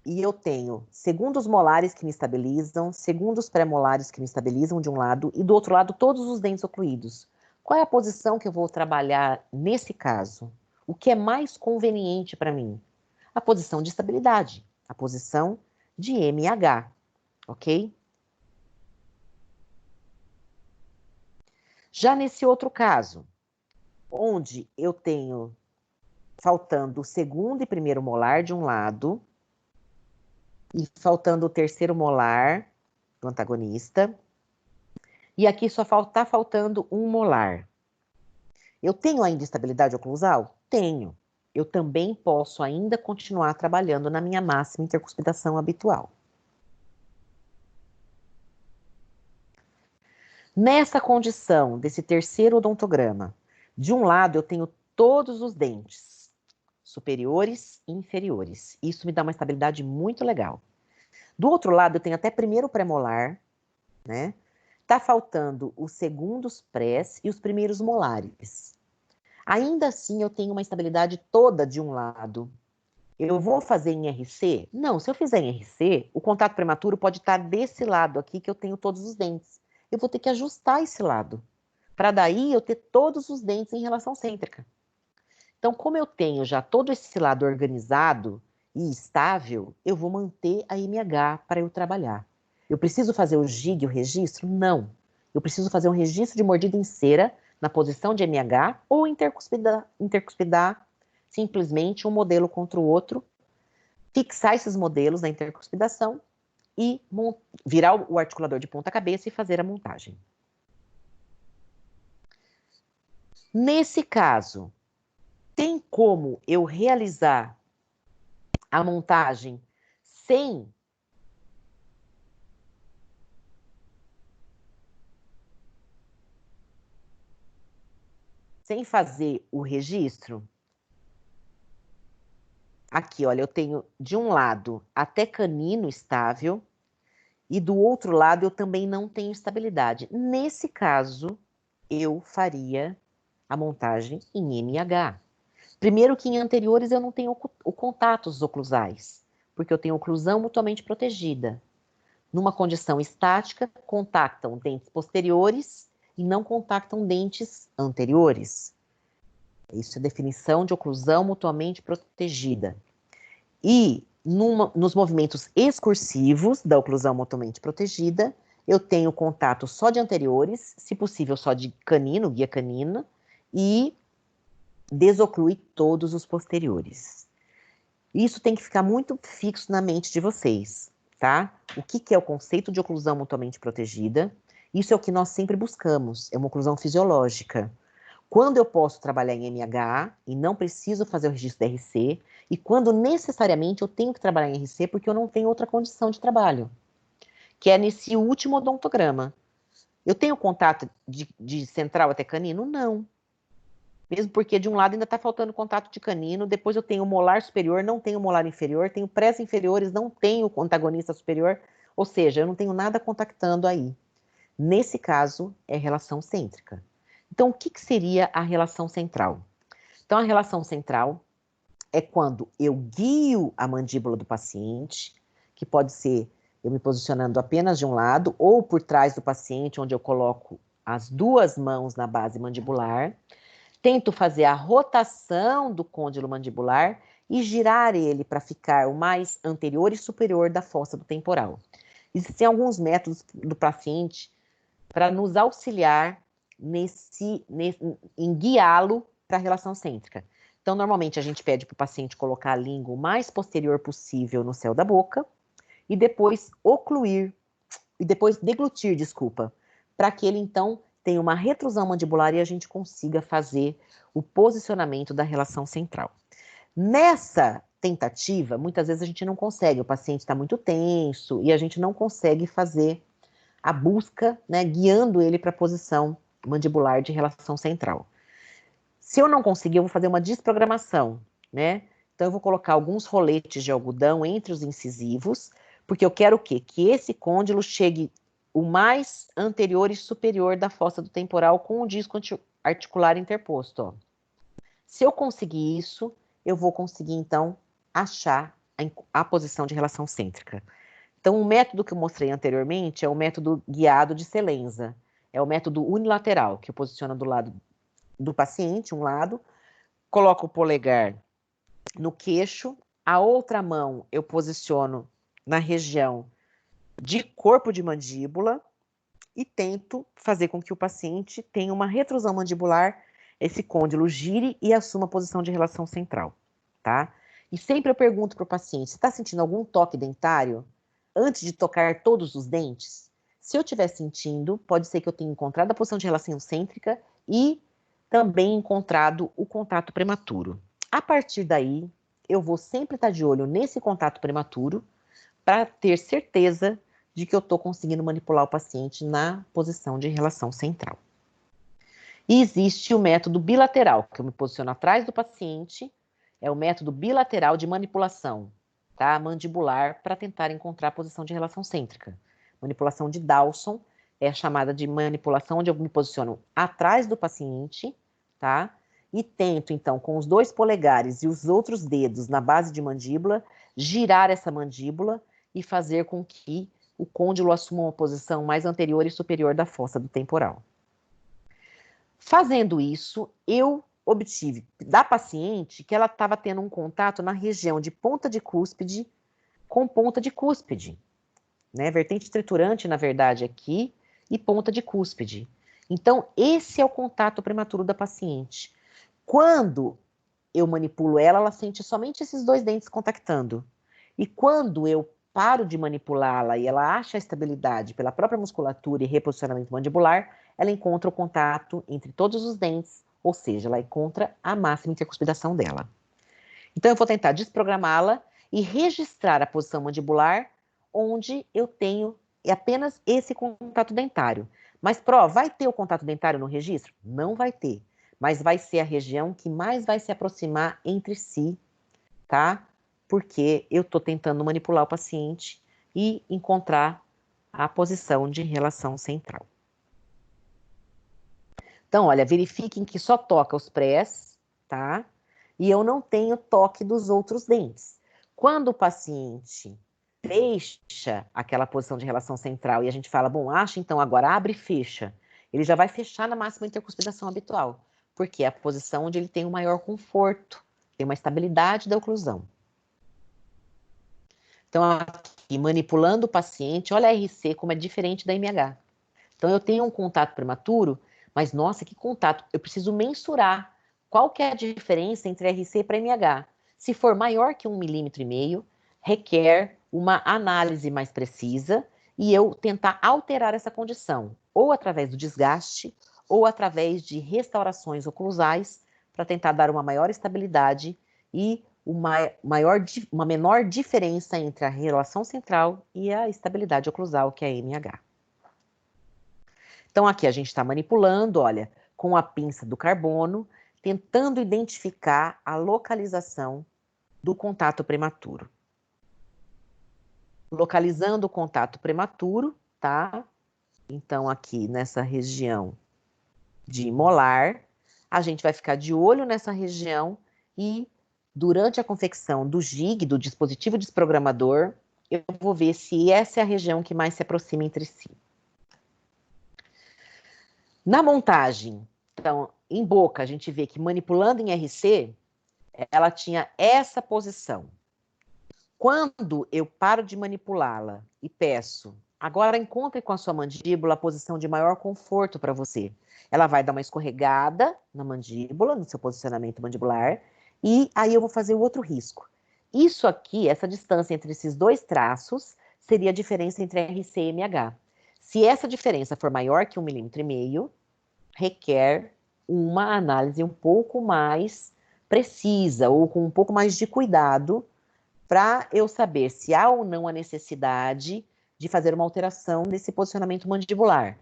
e eu tenho segundos molares que me estabilizam, segundos pré-molares que me estabilizam de um lado, e do outro lado todos os dentes ocluídos. Qual é a posição que eu vou trabalhar nesse caso? O que é mais conveniente para mim? A posição de estabilidade, a posição de MH, ok? Já nesse outro caso, onde eu tenho faltando o segundo e primeiro molar de um lado, e faltando o terceiro molar do antagonista, e aqui só está faltando um molar. Eu tenho ainda estabilidade oclusal? Tenho. Eu também posso ainda continuar trabalhando na minha máxima intercuspidação habitual. Nessa condição desse terceiro odontograma, de um lado eu tenho todos os dentes, superiores e inferiores. Isso me dá uma estabilidade muito legal. Do outro lado eu tenho até primeiro premolar, né? Tá faltando os segundos prés e os primeiros molares. Ainda assim, eu tenho uma estabilidade toda de um lado. Eu vou fazer em RC? Não, se eu fizer em RC, o contato prematuro pode estar desse lado aqui, que eu tenho todos os dentes. Eu vou ter que ajustar esse lado, para daí eu ter todos os dentes em relação cêntrica. Então, como eu tenho já todo esse lado organizado e estável, eu vou manter a MH para eu trabalhar. Eu preciso fazer o JIG, o registro? Não. Eu preciso fazer um registro de mordida em cera na posição de MH ou intercuspidar simplesmente um modelo contra o outro, fixar esses modelos na intercuspidação e virar o articulador de ponta cabeça e fazer a montagem. Nesse caso, tem como eu realizar a montagem sem fazer o registro? Aqui, olha, eu tenho de um lado até canino estável e do outro lado eu também não tenho estabilidade. Nesse caso, eu faria a montagem em MH. Primeiro que em anteriores eu não tenho o contatos oclusais, porque eu tenho oclusão mutuamente protegida. Numa condição estática, contactam dentes posteriores e não contactam dentes anteriores. Isso é definição de oclusão mutuamente protegida. E nos movimentos excursivos da oclusão mutuamente protegida, eu tenho contato só de anteriores, se possível só de canino, guia canina, e desoclui todos os posteriores. Isso tem que ficar muito fixo na mente de vocês, tá? O que é o conceito de oclusão mutuamente protegida? Isso é o que nós sempre buscamos, é uma oclusão fisiológica. Quando eu posso trabalhar em MH e não preciso fazer o registro da RC, e quando necessariamente eu tenho que trabalhar em RC porque eu não tenho outra condição de trabalho, que é nesse último odontograma. Eu tenho contato de central até canino? Não. Mesmo porque de um lado ainda está faltando contato de canino, depois eu tenho molar superior, não tenho molar inferior, tenho prés inferiores, não tenho antagonista superior, ou seja, eu não tenho nada contactando aí. Nesse caso, é relação cêntrica. Então, o que seria a relação central? Então, a relação central é quando eu guio a mandíbula do paciente, que pode ser eu me posicionando apenas de um lado, ou por trás do paciente, onde eu coloco as duas mãos na base mandibular, tento fazer a rotação do côndilo mandibular e girar ele para ficar o mais anterior e superior da fossa do temporal. Existem alguns métodos do paciente para nos auxiliar em guiá-lo para a relação cêntrica. Então, normalmente, a gente pede para o paciente colocar a língua o mais posterior possível no céu da boca e depois deglutir, para que ele, então, tenha uma retrusão mandibular e a gente consiga fazer o posicionamento da relação central. Nessa tentativa, muitas vezes a gente não consegue, o paciente está muito tenso e a gente não consegue fazer a busca, né, guiando ele para a posição mandibular de relação central. Se eu não conseguir, eu vou fazer uma desprogramação, né? Então, eu vou colocar alguns roletes de algodão entre os incisivos, porque eu quero o quê? Que esse côndilo chegue o mais anterior e superior da fossa do temporal com o disco articular interposto, ó. Se eu conseguir isso, eu vou conseguir, então, achar a posição de relação cêntrica. Então, o método que eu mostrei anteriormente é o método guiado de Celenza. É o método unilateral, que eu posiciono do lado do paciente, um lado, coloco o polegar no queixo, a outra mão eu posiciono na região de corpo de mandíbula e tento fazer com que o paciente tenha uma retrusão mandibular, esse côndilo gire e assuma a posição de relação central, tá? E sempre eu pergunto para o paciente, você está sentindo algum toque dentário antes de tocar todos os dentes? Se eu estiver sentindo, pode ser que eu tenha encontrado a posição de relação cêntrica e também encontrado o contato prematuro. A partir daí, eu vou sempre estar de olho nesse contato prematuro para ter certeza de que eu estou conseguindo manipular o paciente na posição de relação central. E existe o método bilateral, que eu me posiciono atrás do paciente, é o método bilateral de manipulação, tá? Mandibular, para tentar encontrar a posição de relação cêntrica. Manipulação de Dawson é a chamada de manipulação onde eu me posiciono atrás do paciente, tá? E tento, então, com os 2 polegares e os outros dedos na base de mandíbula, girar essa mandíbula e fazer com que o côndilo assuma uma posição mais anterior e superior da fossa do temporal. Fazendo isso, eu obtive da paciente que ela estava tendo um contato na região de ponta de cúspide com ponta de cúspide, né? Vertente triturante, na verdade, aqui, e ponta de cúspide. Então, esse é o contato prematuro da paciente. Quando eu manipulo ela, ela sente somente esses 2 dentes contactando. E quando eu paro de manipulá-la e ela acha a estabilidade pela própria musculatura e reposicionamento mandibular, ela encontra o contato entre todos os dentes, ou seja, ela encontra a máxima intercuspidação dela. Então, eu vou tentar desprogramá-la e registrar a posição mandibular onde eu tenho apenas esse contato dentário. Mas, Pro, vai ter o contato dentário no registro? Não vai ter, mas vai ser a região que mais vai se aproximar entre si, tá? Porque eu estou tentando manipular o paciente e encontrar a posição de relação central. Então, olha, verifiquem que só toca os prés, tá? E eu não tenho toque dos outros dentes. Quando o paciente fecha aquela posição de relação central e a gente fala, bom, acha então agora abre e fecha, ele já vai fechar na máxima intercuspidação habitual, porque é a posição onde ele tem o maior conforto, tem uma estabilidade da oclusão. Então, aqui, manipulando o paciente, olha a RC como é diferente da MH. Então, eu tenho um contato prematuro, mas, nossa, que contato! Eu preciso mensurar qual que é a diferença entre RC para MH. Se for maior que 1,5 milímetro, requer uma análise mais precisa e eu tentar alterar essa condição, ou através do desgaste, ou através de restaurações oclusais, para tentar dar uma maior estabilidade e uma menor diferença entre a relação central e a estabilidade oclusal, que é a MH. Então, aqui a gente está manipulando, olha, com a pinça do carbono, tentando identificar a localização do contato prematuro. Localizando o contato prematuro, tá? Então, aqui nessa região de molar, a gente vai ficar de olho nessa região e durante a confecção do jig, do dispositivo desprogramador, eu vou ver se essa é a região que mais se aproxima entre si. Na montagem, então, em boca, a gente vê que manipulando em RC, ela tinha essa posição. Quando eu paro de manipulá-la e peço, agora encontre com a sua mandíbula a posição de maior conforto para você. Ela vai dar uma escorregada na mandíbula, no seu posicionamento mandibular, e aí eu vou fazer o outro risco. Isso aqui, essa distância entre esses 2 traços, seria a diferença entre RC e MH. Se essa diferença for maior que 1,5 milímetro, requer uma análise um pouco mais precisa ou com um pouco mais de cuidado para eu saber se há ou não a necessidade de fazer uma alteração nesse posicionamento mandibular.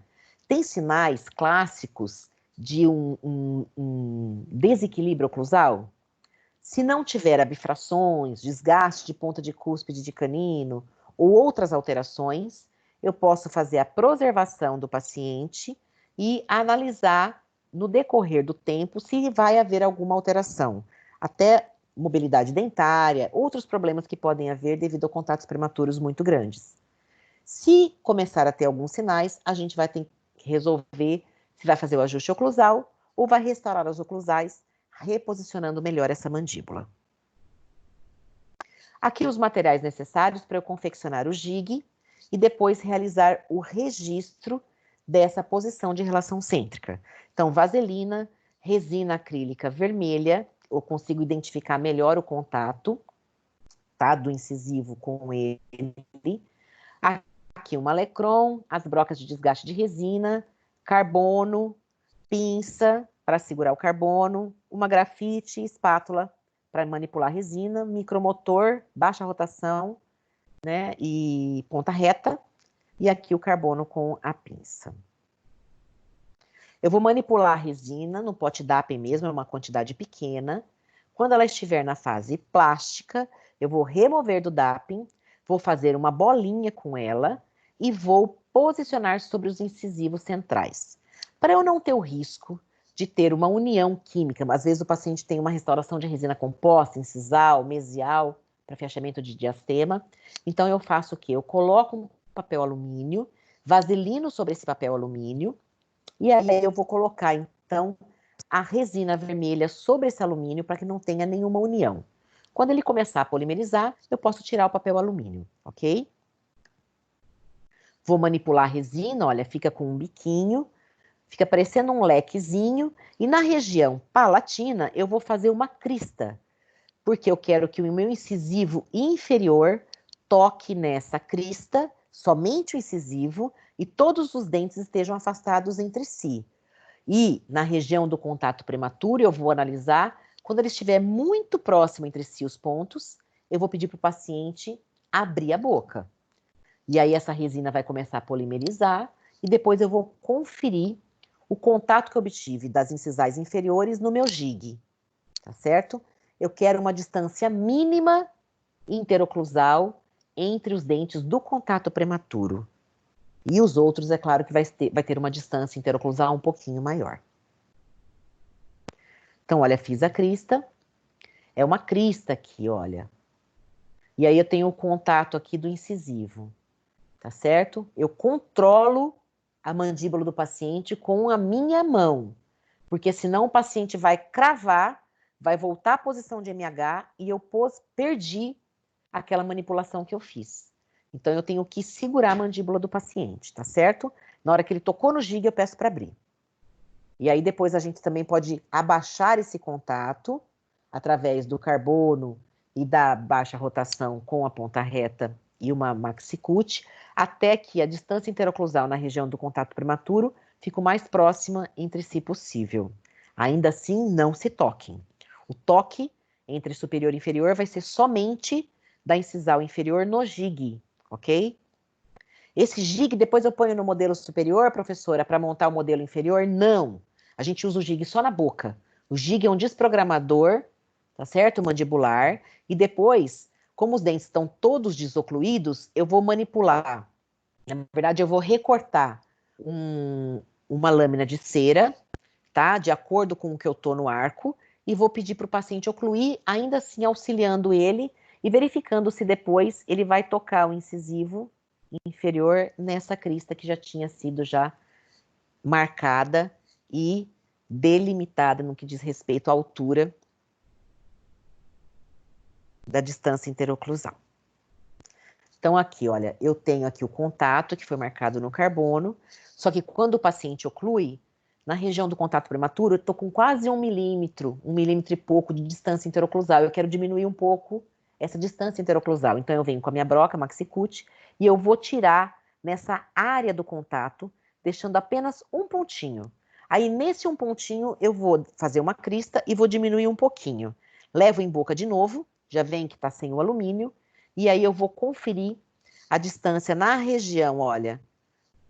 Tem sinais clássicos de um desequilíbrio oclusal? Se não tiver bifrações, desgaste de ponta de cúspide de canino ou outras alterações, eu posso fazer a preservação do paciente e analisar no decorrer do tempo se vai haver alguma alteração. Até mobilidade dentária, outros problemas que podem haver devido a contatos prematuros muito grandes. Se começar a ter alguns sinais, a gente vai ter que resolver se vai fazer o ajuste oclusal ou vai restaurar os oclusais, reposicionando melhor essa mandíbula. Aqui os materiais necessários para eu confeccionar o jig e depois realizar o registro dessa posição de relação cêntrica. Então, vaselina, resina acrílica vermelha, eu consigo identificar melhor o contato, tá, do incisivo com ele. Aqui uma Lecron, as brocas de desgaste de resina, carbono, pinça para segurar o carbono, uma grafite, espátula para manipular a resina, micromotor, baixa rotação, né, e ponta reta, e aqui o carbono com a pinça. Eu vou manipular a resina no pote DAP mesmo, é uma quantidade pequena. Quando ela estiver na fase plástica, eu vou remover do DAP, vou fazer uma bolinha com ela e vou posicionar sobre os incisivos centrais. Para eu não ter o risco de ter uma união química, às vezes o paciente tem uma restauração de resina composta, incisal, mesial, para fechamento de diastema. Então eu faço o quê? Eu coloco um papel alumínio, vaselino sobre esse papel alumínio, e aí eu vou colocar, então, a resina vermelha sobre esse alumínio para que não tenha nenhuma união. Quando ele começar a polimerizar, eu posso tirar o papel alumínio, ok? Vou manipular a resina, olha, fica com um biquinho. Fica parecendo um lequezinho. E na região palatina, eu vou fazer uma crista. Porque eu quero que o meu incisivo inferior toque nessa crista, somente o incisivo, e todos os dentes estejam afastados entre si. E na região do contato prematuro, eu vou analisar, quando ele estiver muito próximo entre si os pontos, eu vou pedir para o paciente abrir a boca. E aí essa resina vai começar a polimerizar, e depois eu vou conferir o contato que eu obtive das incisais inferiores no meu gig, tá certo? Eu quero uma distância mínima interoclusal entre os dentes do contato prematuro. E os outros, é claro que vai ter uma distância interoclusal um pouquinho maior. Então, olha, fiz a crista. É uma crista aqui, olha. E aí eu tenho o contato aqui do incisivo, tá certo? Eu controlo a mandíbula do paciente com a minha mão, porque senão o paciente vai cravar, vai voltar à posição de MH e eu perdi aquela manipulação que eu fiz. Então, eu tenho que segurar a mandíbula do paciente, tá certo? Na hora que ele tocou no gig, eu peço para abrir. E aí, depois, a gente também pode abaixar esse contato através do carbono e da baixa rotação com a ponta reta e uma maxicute, até que a distância interoclusal na região do contato prematuro fique o mais próxima entre si possível. Ainda assim, não se toquem. O toque entre superior e inferior vai ser somente da incisal inferior no gig, ok? Esse gig depois eu ponho no modelo superior, professora, para montar o modelo inferior? Não. A gente usa o gig só na boca. O gig é um desprogramador, tá certo? Mandibular. E depois, como os dentes estão todos desocluídos, eu vou manipular. Na verdade, eu vou recortar uma lâmina de cera, tá? De acordo com o que eu tô no arco. E vou pedir para o paciente ocluir, ainda assim auxiliando ele e verificando se depois ele vai tocar o incisivo inferior nessa crista que já tinha sido já marcada e delimitada no que diz respeito à altura da distância interoclusal. Então aqui, olha, eu tenho aqui o contato que foi marcado no carbono, só que quando o paciente oclui, na região do contato prematuro, eu estou com quase 1 milímetro e pouco de distância interoclusal. Eu quero diminuir um pouco essa distância interoclusal. Então, eu venho com a minha broca maxicute e eu vou tirar nessa área do contato, deixando apenas um pontinho. Aí, nesse um pontinho, eu vou fazer uma crista e vou diminuir um pouquinho. Levo em boca de novo, já vem que está sem o alumínio, e aí eu vou conferir a distância na região, olha,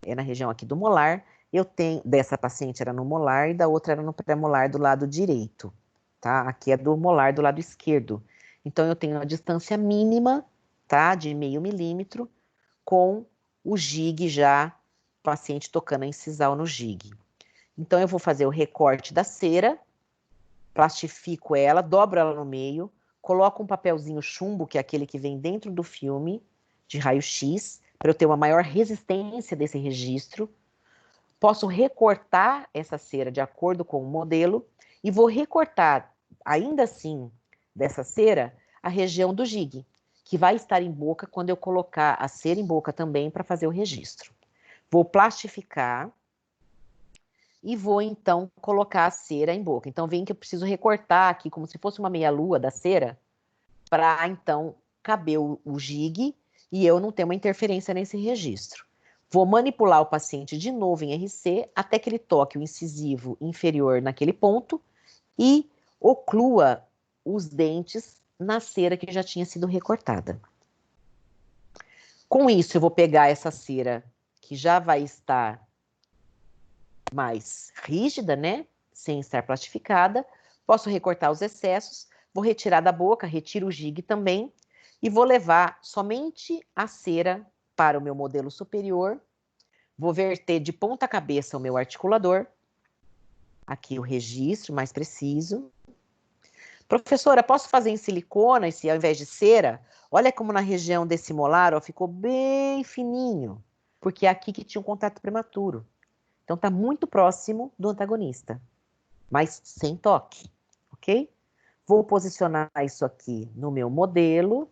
é na região aqui do molar. Eu tenho, dessa paciente era no molar e da outra era no pré-molar do lado direito, tá? Aqui é do molar do lado esquerdo. Então, eu tenho a distância mínima, tá? De 0,5 milímetro, com o gig já, paciente tocando a incisal no gig. Então, eu vou fazer o recorte da cera, plastifico ela, dobro ela no meio, coloco um papelzinho chumbo, que é aquele que vem dentro do filme de raio-x, para eu ter uma maior resistência desse registro. Posso recortar essa cera de acordo com o modelo e vou recortar, ainda assim, dessa cera, a região do gig, que vai estar em boca quando eu colocar a cera em boca também para fazer o registro. Vou plastificar e vou, então, colocar a cera em boca. Então, vem que eu preciso recortar aqui como se fosse uma meia-lua da cera para, então, caber o gig e eu não ter uma interferência nesse registro. Vou manipular o paciente de novo em RC até que ele toque o incisivo inferior naquele ponto e oclua os dentes na cera que já tinha sido recortada. Com isso, eu vou pegar essa cera que já vai estar mais rígida, né? Sem estar plastificada. Posso recortar os excessos, vou retirar da boca, retiro o gig também e vou levar somente a cera para o meu modelo superior. Vou verter de ponta cabeça o meu articulador. Aqui o registro mais preciso. Professora, posso fazer em silicona esse ao invés de cera? Olha como na região desse molar, ó, ficou bem fininho, porque é aqui que tinha um contato prematuro. Então tá muito próximo do antagonista, mas sem toque, ok? Vou posicionar isso aqui no meu modelo.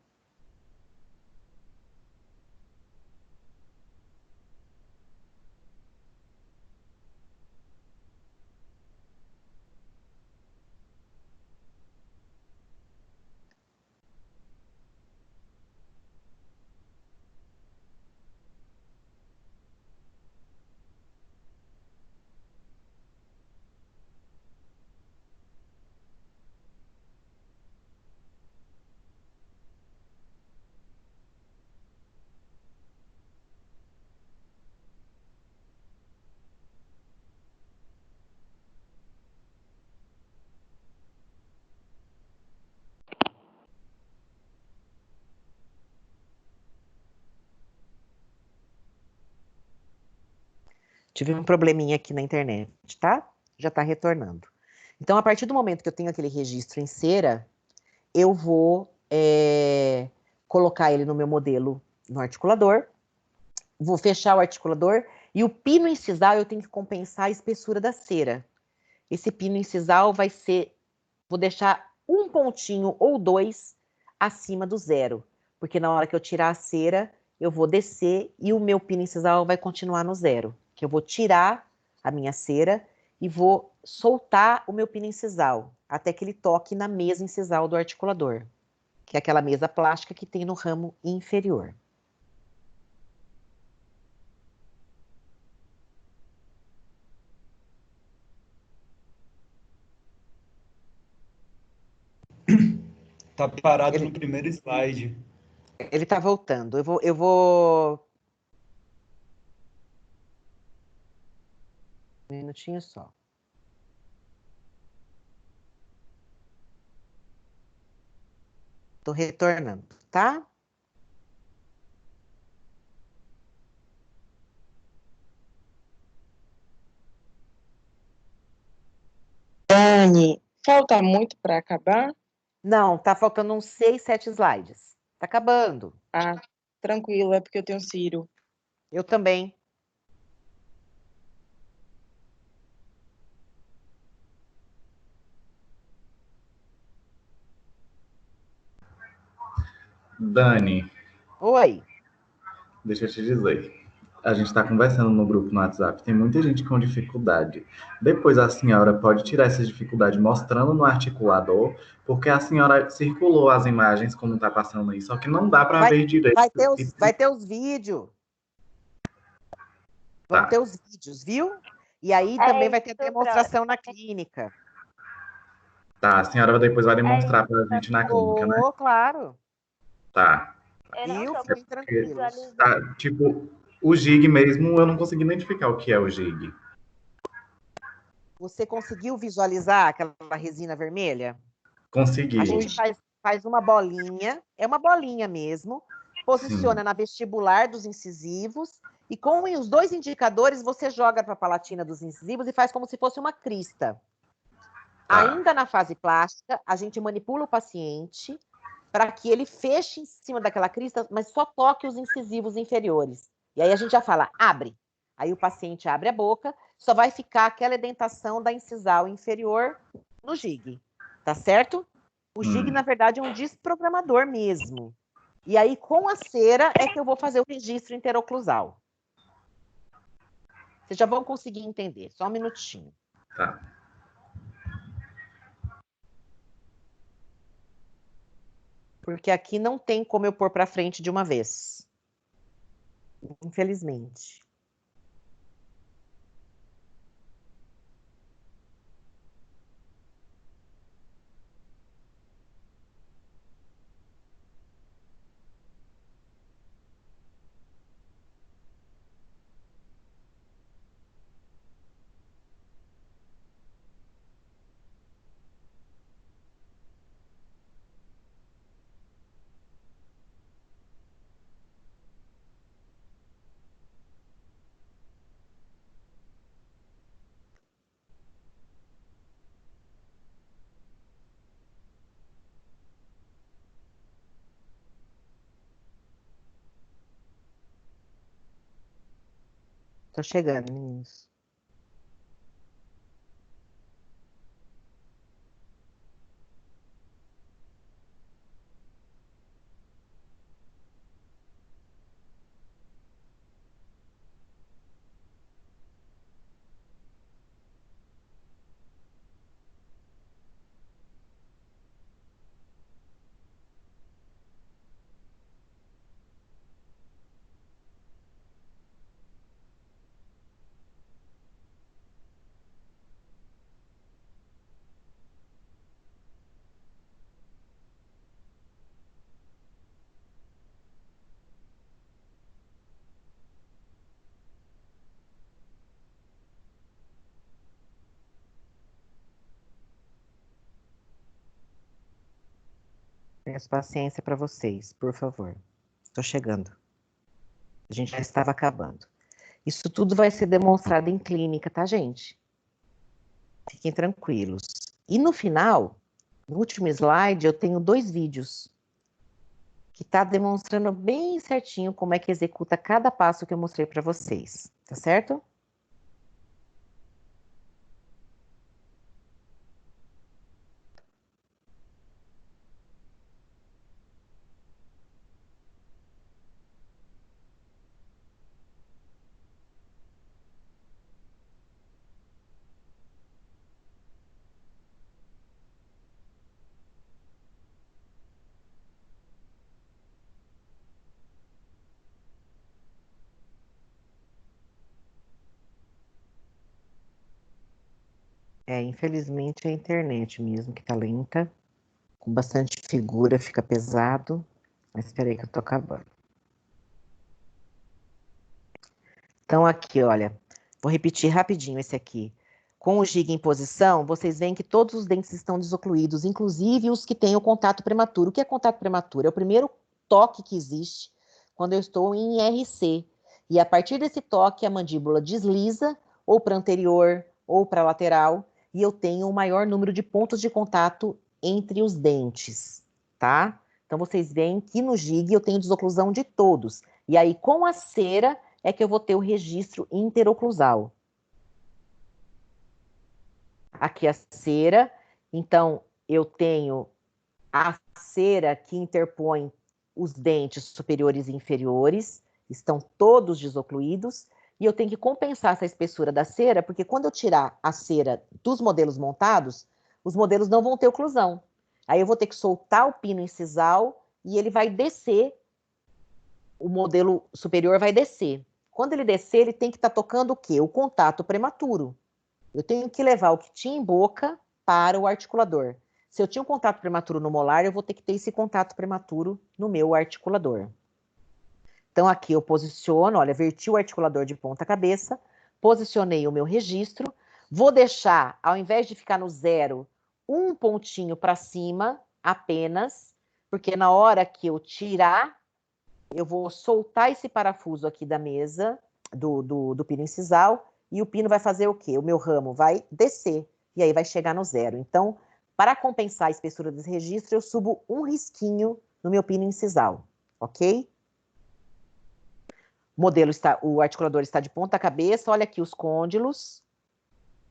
Tive um probleminha aqui na internet, tá? Já está retornando. Então, a partir do momento que eu tenho aquele registro em cera, eu vou colocar ele no meu modelo no articulador, vou fechar o articulador e o pino incisal eu tenho que compensar a espessura da cera. Esse pino incisal vai ser, vou deixar um pontinho ou dois acima do zero, porque na hora que eu tirar a cera, eu vou descer e o meu pino incisal vai continuar no zero, que eu vou tirar a minha cera e vou soltar o meu pino incisal, até que ele toque na mesa incisal do articulador, que é aquela mesa plástica que tem no ramo inferior. Tá parado no primeiro slide. Ele tá voltando. Eu vou... Um minutinho só. Tô retornando, tá? Dani, falta muito para acabar? Não, tá faltando uns 6, 7 slides. Tá acabando. Ah, tranquilo, é porque eu tenho Ciro. Eu também. Dani, Oi. deixa eu te dizer. A gente está conversando no grupo no WhatsApp, tem muita gente com dificuldade. Depois a senhora pode tirar essas dificuldades mostrando no articulador, porque a senhora circulou as imagens como está passando aí, só que não dá para ver direito. Vai ter os vídeos. Tá. Vão ter os vídeos, viu? E aí também vai ter a demonstração na clínica. Tá, a senhora depois vai demonstrar para a gente na clínica, né? Claro. Tá. Viu? Fiquem tranquilos. Tá, tipo, o gig mesmo, eu não consegui identificar o que é o gig. Você conseguiu visualizar aquela resina vermelha? Consegui. A gente faz uma bolinha, é uma bolinha mesmo, posiciona na vestibular dos incisivos e com os dois indicadores você joga para a palatina dos incisivos e faz como se fosse uma crista. Ainda na fase plástica, a gente manipula o paciente para que ele feche em cima daquela crista, mas só toque os incisivos inferiores. E aí a gente já fala, abre. Aí o paciente abre a boca, só vai ficar aquela edentação da incisal inferior no gig, tá certo? O gig, na verdade, é um desprogramador mesmo. E aí, com a cera, é que eu vou fazer o registro interoclusal. Vocês já vão conseguir entender. Só um minutinho. Tá. Porque aqui não tem como eu pôr para frente de uma vez. Infelizmente. Tô chegando, meninos. Peço paciência para vocês, por favor. Estou chegando. A gente já estava acabando. Isso tudo vai ser demonstrado em clínica, tá, gente? Fiquem tranquilos. E no final, no último slide, eu tenho 2 vídeos que tá demonstrando bem certinho como é que executa cada passo que eu mostrei para vocês, tá certo? Infelizmente é a internet mesmo que tá lenta, com bastante figura, fica pesado. Mas espera aí que eu tô acabando. Então aqui, olha, vou repetir rapidinho esse aqui. Com o giga em posição, vocês veem que todos os dentes estão desocluídos, inclusive os que têm o contato prematuro. O que é contato prematuro? É o primeiro toque que existe quando eu estou em RC. E a partir desse toque, a mandíbula desliza ou para anterior ou para lateral, e eu tenho o maior número de pontos de contato entre os dentes, tá? Então, vocês veem que no GIG eu tenho desoclusão de todos. E aí, com a cera, é que eu vou ter o registro interoclusal. Aqui a cera, então, eu tenho a cera que interpõe os dentes superiores e inferiores, estão todos desocluídos, e eu tenho que compensar essa espessura da cera, porque quando eu tirar a cera dos modelos montados, os modelos não vão ter oclusão. Aí eu vou ter que soltar o pino incisal e ele vai descer, o modelo superior vai descer. Quando ele descer, ele tem que estar tocando o quê? O contato prematuro. Eu tenho que levar o que tinha em boca para o articulador. Se eu tinha um contato prematuro no molar, eu vou ter que ter esse contato prematuro no meu articulador. Então, aqui eu posiciono, olha, verti o articulador de ponta cabeça, posicionei o meu registro, vou deixar, ao invés de ficar no 0, um pontinho para cima apenas, porque na hora que eu tirar, eu vou soltar esse parafuso aqui da mesa, do pino incisal, e o pino vai fazer o quê? O meu ramo vai descer, e aí vai chegar no 0. Então, para compensar a espessura desse registro, eu subo um risquinho no meu pino incisal, ok? O articulador está de ponta cabeça, olha aqui os côndilos.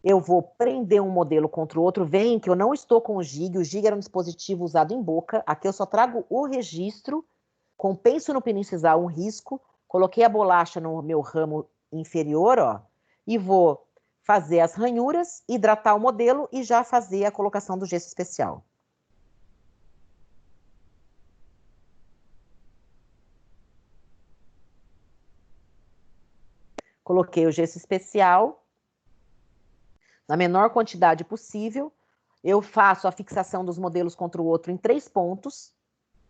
Eu vou prender um modelo contra o outro, veem que eu não estou com o GIG era um dispositivo usado em boca, aqui eu só trago o registro, compenso no pino incisal um risco, coloquei a bolacha no meu ramo inferior, ó, e vou fazer as ranhuras, hidratar o modelo e já fazer a colocação do gesso especial. Coloquei o gesso especial na menor quantidade possível. Eu faço a fixação dos modelos contra o outro em 3 pontos,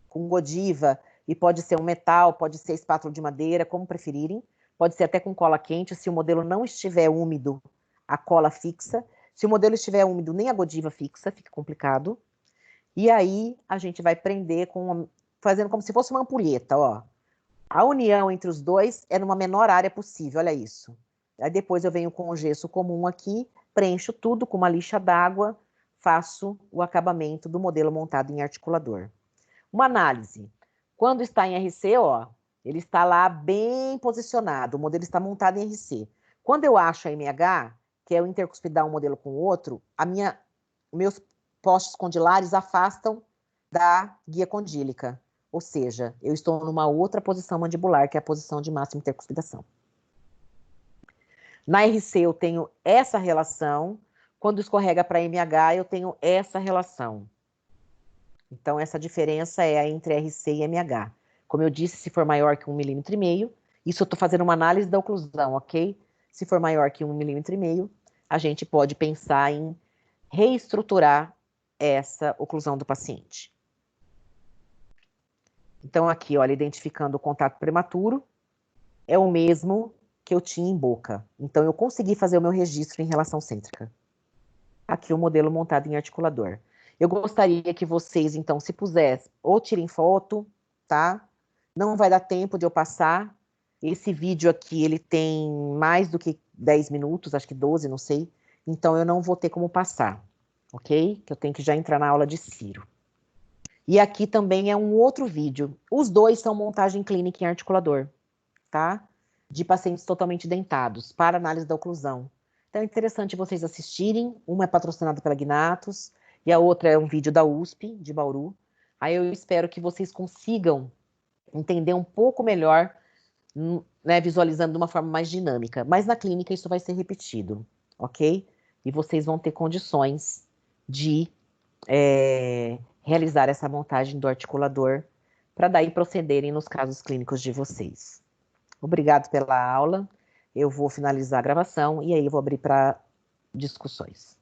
com Godiva, e pode ser um metal, pode ser espátula de madeira, como preferirem. Pode ser até com cola quente, se o modelo não estiver úmido, a cola fixa. Se o modelo estiver úmido, nem a Godiva fixa, fica complicado. E aí, a gente vai prender fazendo como se fosse uma ampulheta, ó. A união entre os dois é numa menor área possível, olha isso. Aí depois eu venho com o gesso comum aqui, preencho tudo com uma lixa d'água, faço o acabamento do modelo montado em articulador. Uma análise. Quando está em RC, ó, ele está lá bem posicionado, o modelo está montado em RC. Quando eu acho a MH, que é o intercuspidar um modelo com o outro, meus postes condilares afastam da guia condílica. Ou seja, eu estou numa outra posição mandibular, que é a posição de máxima intercuspidação. Na RC eu tenho essa relação, quando escorrega para MH eu tenho essa relação. Então essa diferença é entre RC e MH. Como eu disse, se for maior que 1,5 mm, isso eu estou fazendo uma análise da oclusão, ok? Se for maior que 1,5 mm, a gente pode pensar em reestruturar essa oclusão do paciente. Então, aqui, olha, identificando o contato prematuro, é o mesmo que eu tinha em boca. Então, eu consegui fazer o meu registro em relação cêntrica. Aqui o modelo montado em articulador. Eu gostaria que vocês, então, se pusessem, ou tirem foto, tá? Não vai dar tempo de eu passar, Esse vídeo aqui, ele tem mais do que 10 minutos, acho que 12, não sei. Então, eu não vou ter como passar, ok? Que eu tenho que já entrar na aula de Ciro. E aqui também é um outro vídeo. Os dois são montagem clínica em articulador, tá? De pacientes totalmente dentados, para análise da oclusão. Então, é interessante vocês assistirem. Uma é patrocinada pela Gnatos, e a outra é um vídeo da USP, de Bauru. Aí eu espero que vocês consigam entender um pouco melhor, né, visualizando de uma forma mais dinâmica. Mas na clínica isso vai ser repetido, ok? E vocês vão ter condições de realizar essa montagem do articulador para daí procederem nos casos clínicos de vocês. Obrigado pela aula. Eu vou finalizar a gravação e aí eu vou abrir para discussões.